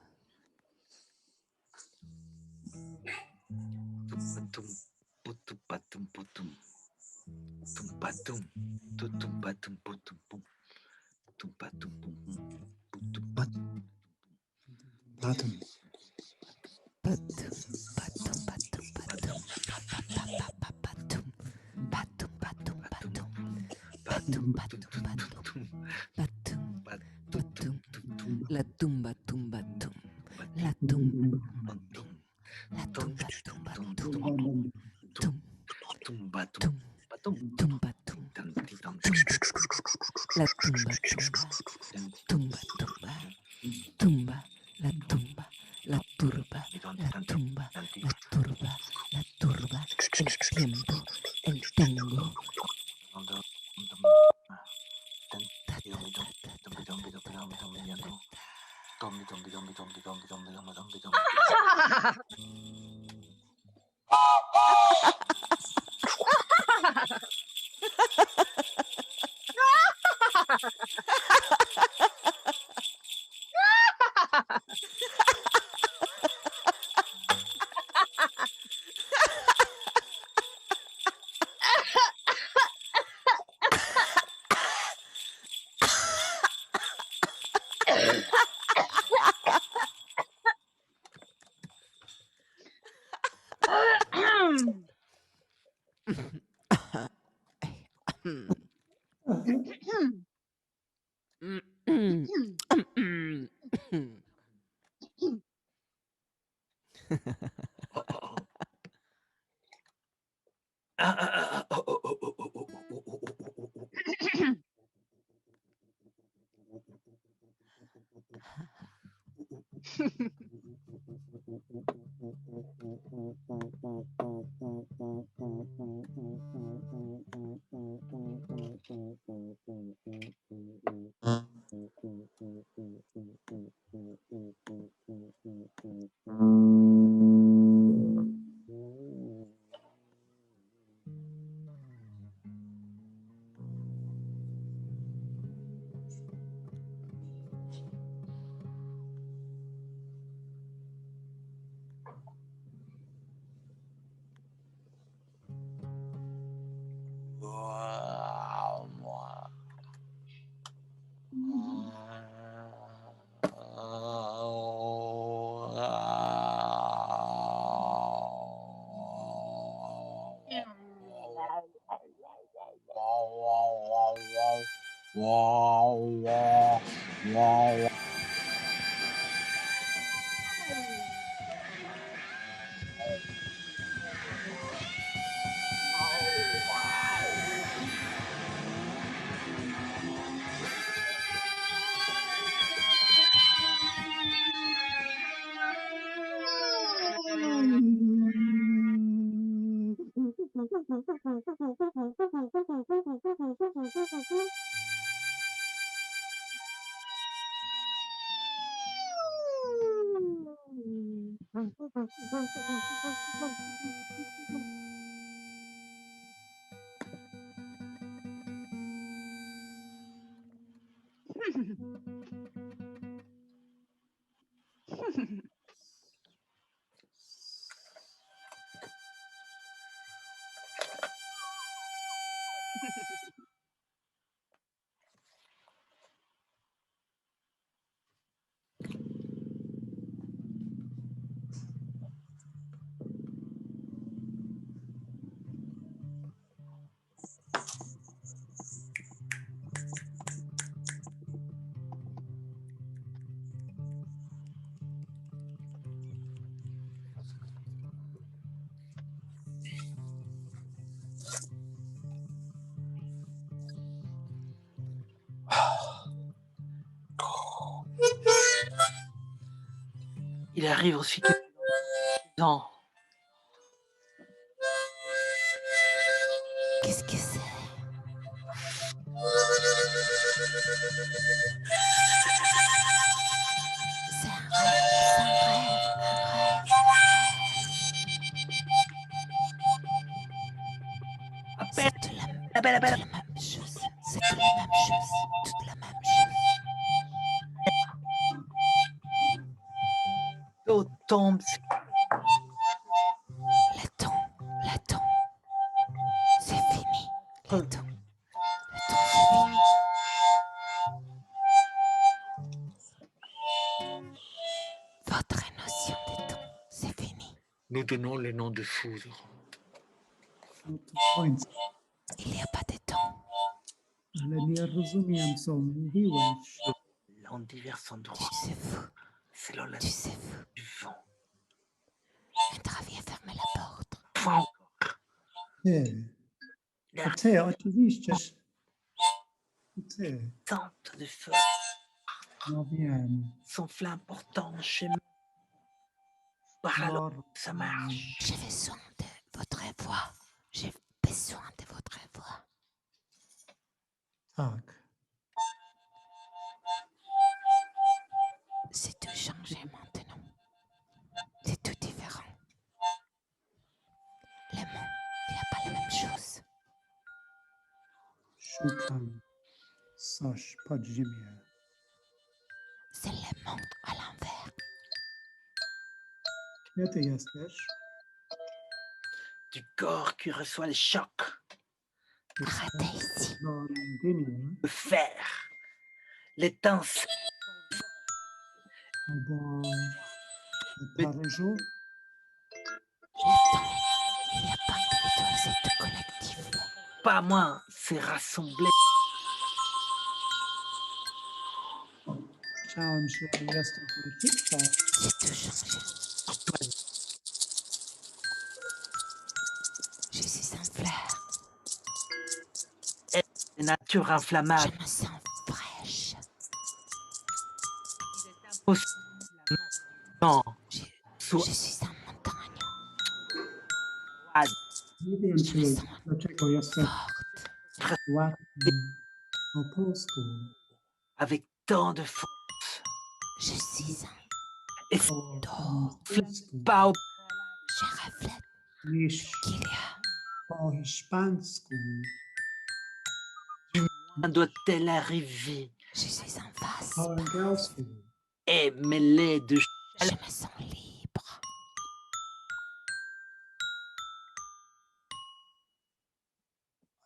Patum, putum, patum, putum. Tum, patum. Tutum, patum, putum, pum. Tum, patum, pum, pum. Putum, patum. Patum. Patum, patum. La tumba tumba tum. La tumba tum. La tumba tumba tum. Tum. Tumba tum. Tumba tum. La tumba tumba. Tumba tumba. Tumba. La tumba. La turba. La tumba. La turba. La turba. El tiempo. El tango. Il arrive aussi que non. Qu'est-ce que c'est? C'est un rêve, c'est un rêve, un rêve, un rêve. C'est toute la même chose. C'est toute la même chose. Toute la même chose. L'eau tombe. Le temps. C'est fini. Le temps. Le temps, c'est fini. Votre notion de temps, c'est fini. Nous donnons le nom de foudre. Il n'y a pas de temps. Ale nie rozumiem, co mówiłeś. L'antiversant droit. C'est le Tu sais, vous. du vent. Entraviez, fermez la porte. Ty. To ty, oczywiście. To ty. Tente de feu. No wiem. S'enfle important chez moi. Par ça marche. J'ai besoin de votre voix. J'ai besoin de votre voix. Tak. C'est tout changé maintenant. C'est tout différent. Les mots, il n'y a pas la même chose. Szukam coś pod ziemię. C'est le monde à l'envers. Gdzie ty jesteś? Du corps qui reçoit les chocs. Arrêtez ici. Londynie. Le fer. L'étincelle. Albo w Paryżu. Il n'y a pas individuel, c'est tout collectif. Pas moins, c'est rassemblé. Chciałem się, jestem polityką. C'est tout changé. Je suis un fleur. Et nature inflammable. Je me sens fraîche. Non. Je suis en montagne. Nie wiem, czy dlaczego jestem ładny po polsku. Avec tant de force. Je suis un Et pas je reflète niż qu'il y a po hiszpańsku. Doit-elle arriver? Je suis en face. Po angielsku. Et mêlée de Je me sens libre.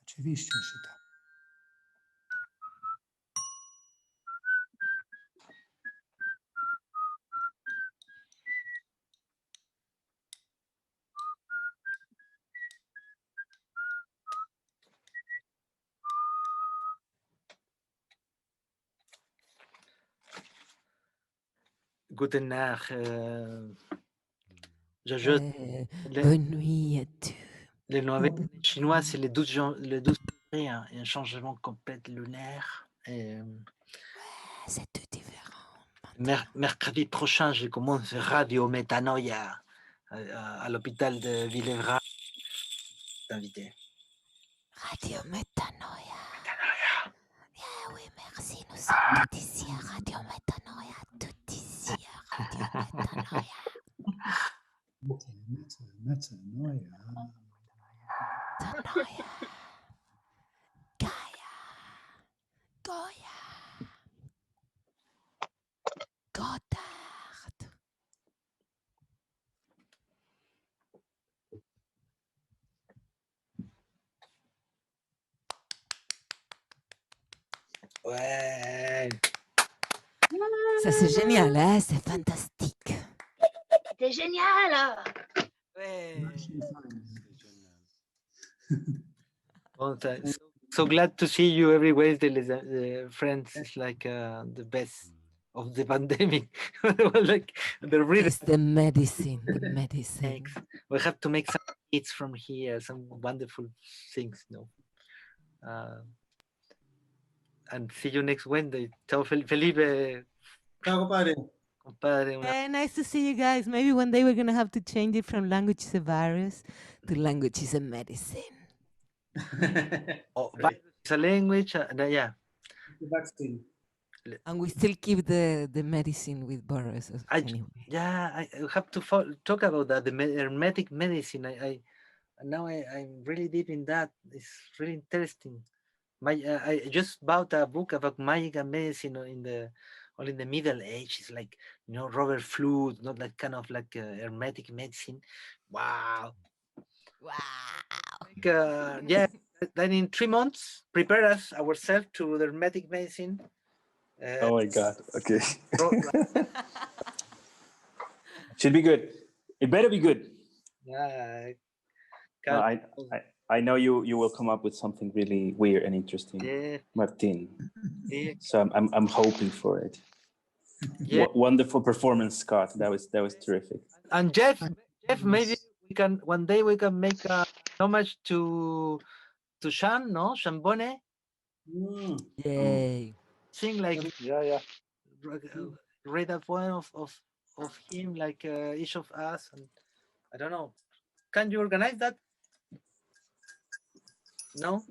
Oczywiście, że tak. Guten Nacht. Bonne nuit à tous. Les nouvelles chinois, c'est le 12 février, hein, il y a un changement complet lunaire. Et, c'est tout différent. Mercredi prochain, je commence Radio Métanoïa à l'hôpital de Villevra. Invité. Radio Métanoïa. Oui, merci. Nous sommes tout ici à Radio Métanoïa. Tout ici à Radio Métanoïa. Metanoia. Metanoia. Gaia. Goya. Godard. Ouais. Ça c'est génial, hein? C'est fantastique. C'est génial. Ouais. Well, so glad to see you every Wednesday, friends. It's like the best of the pandemic. Like the rhythm. It's the medicine. The medicine. Thanks. We have to make some hits from here, some wonderful things, you know. And see you next Wednesday. Ciao, Felipe. Ciao, compadre. Nice to see you guys. Maybe one day we're going to have to change it from language is a virus to language is a medicine. Virus is a language. Yeah. The vaccine. And we still keep the medicine with viruses. Anyway. Yeah, I have to talk about that. The hermetic medicine. I'm really deep in that. It's really interesting. I just bought a book about magic and medicine in the Middle Ages, like, you know, Robert Fludd, not like kind of like hermetic medicine. Wow. Like, yeah, then in 3 months, prepare ourselves to the hermetic medicine. Oh my God. Okay. Should be good. It better be good. Yeah. No, I know you will come up with something really weird and interesting, Yeah. Martin. Yeah. So I'm hoping for it. Yeah. Wonderful performance, Scott. That was terrific. And Jeff, maybe we can one day we can make a homage to Sean, no? Shambone. Yay. Sing like yeah. Read a poem of him, like each of us, and I don't know. Can you organize that? No.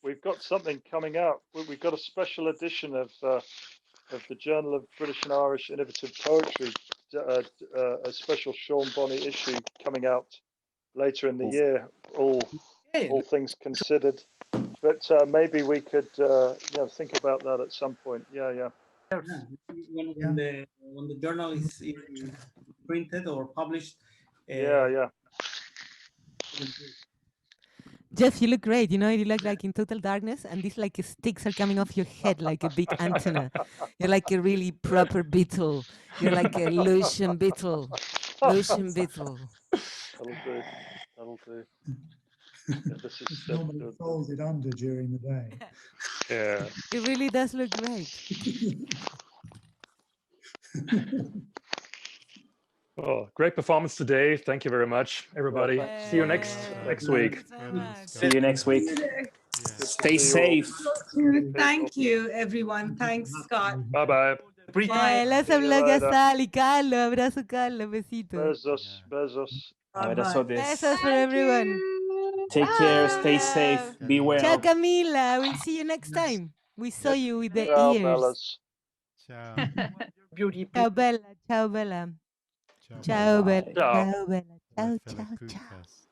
We've got something coming out. We've got a special edition of the Journal of British and Irish Innovative Poetry, a special Sean Bonney issue coming out later in the year. All things considered, but maybe we could think about that at some point. Yeah. When the journal is printed or published. Yeah. Jeff, you look great. You know, you look like in total darkness, and these like sticks are coming off your head like a big antenna. You're like a really proper beetle. You're like a Lucian beetle. Lucian beetle. That'll do. Yeah, this is normally folded under during the day. Yeah. It really does look great. Oh, great performance today. Thank you very much, everybody. See you next week. See you next week. Stay safe. Thank you, everyone. Thanks, Scott. Bye-bye. Las hablagas, Sally, Carlo, abrazo, Carlo, besito. Besos. Besos for everyone. Take care, stay safe, be well. Ciao, Camila. We'll see you next time. We saw you with the Ciao, ears. Bellas. Ciao. Ciao, Bella. Ciao, Bella. Ciao, Bella. Ciao. Ciao, Bella. Ciao, ciao, ciao.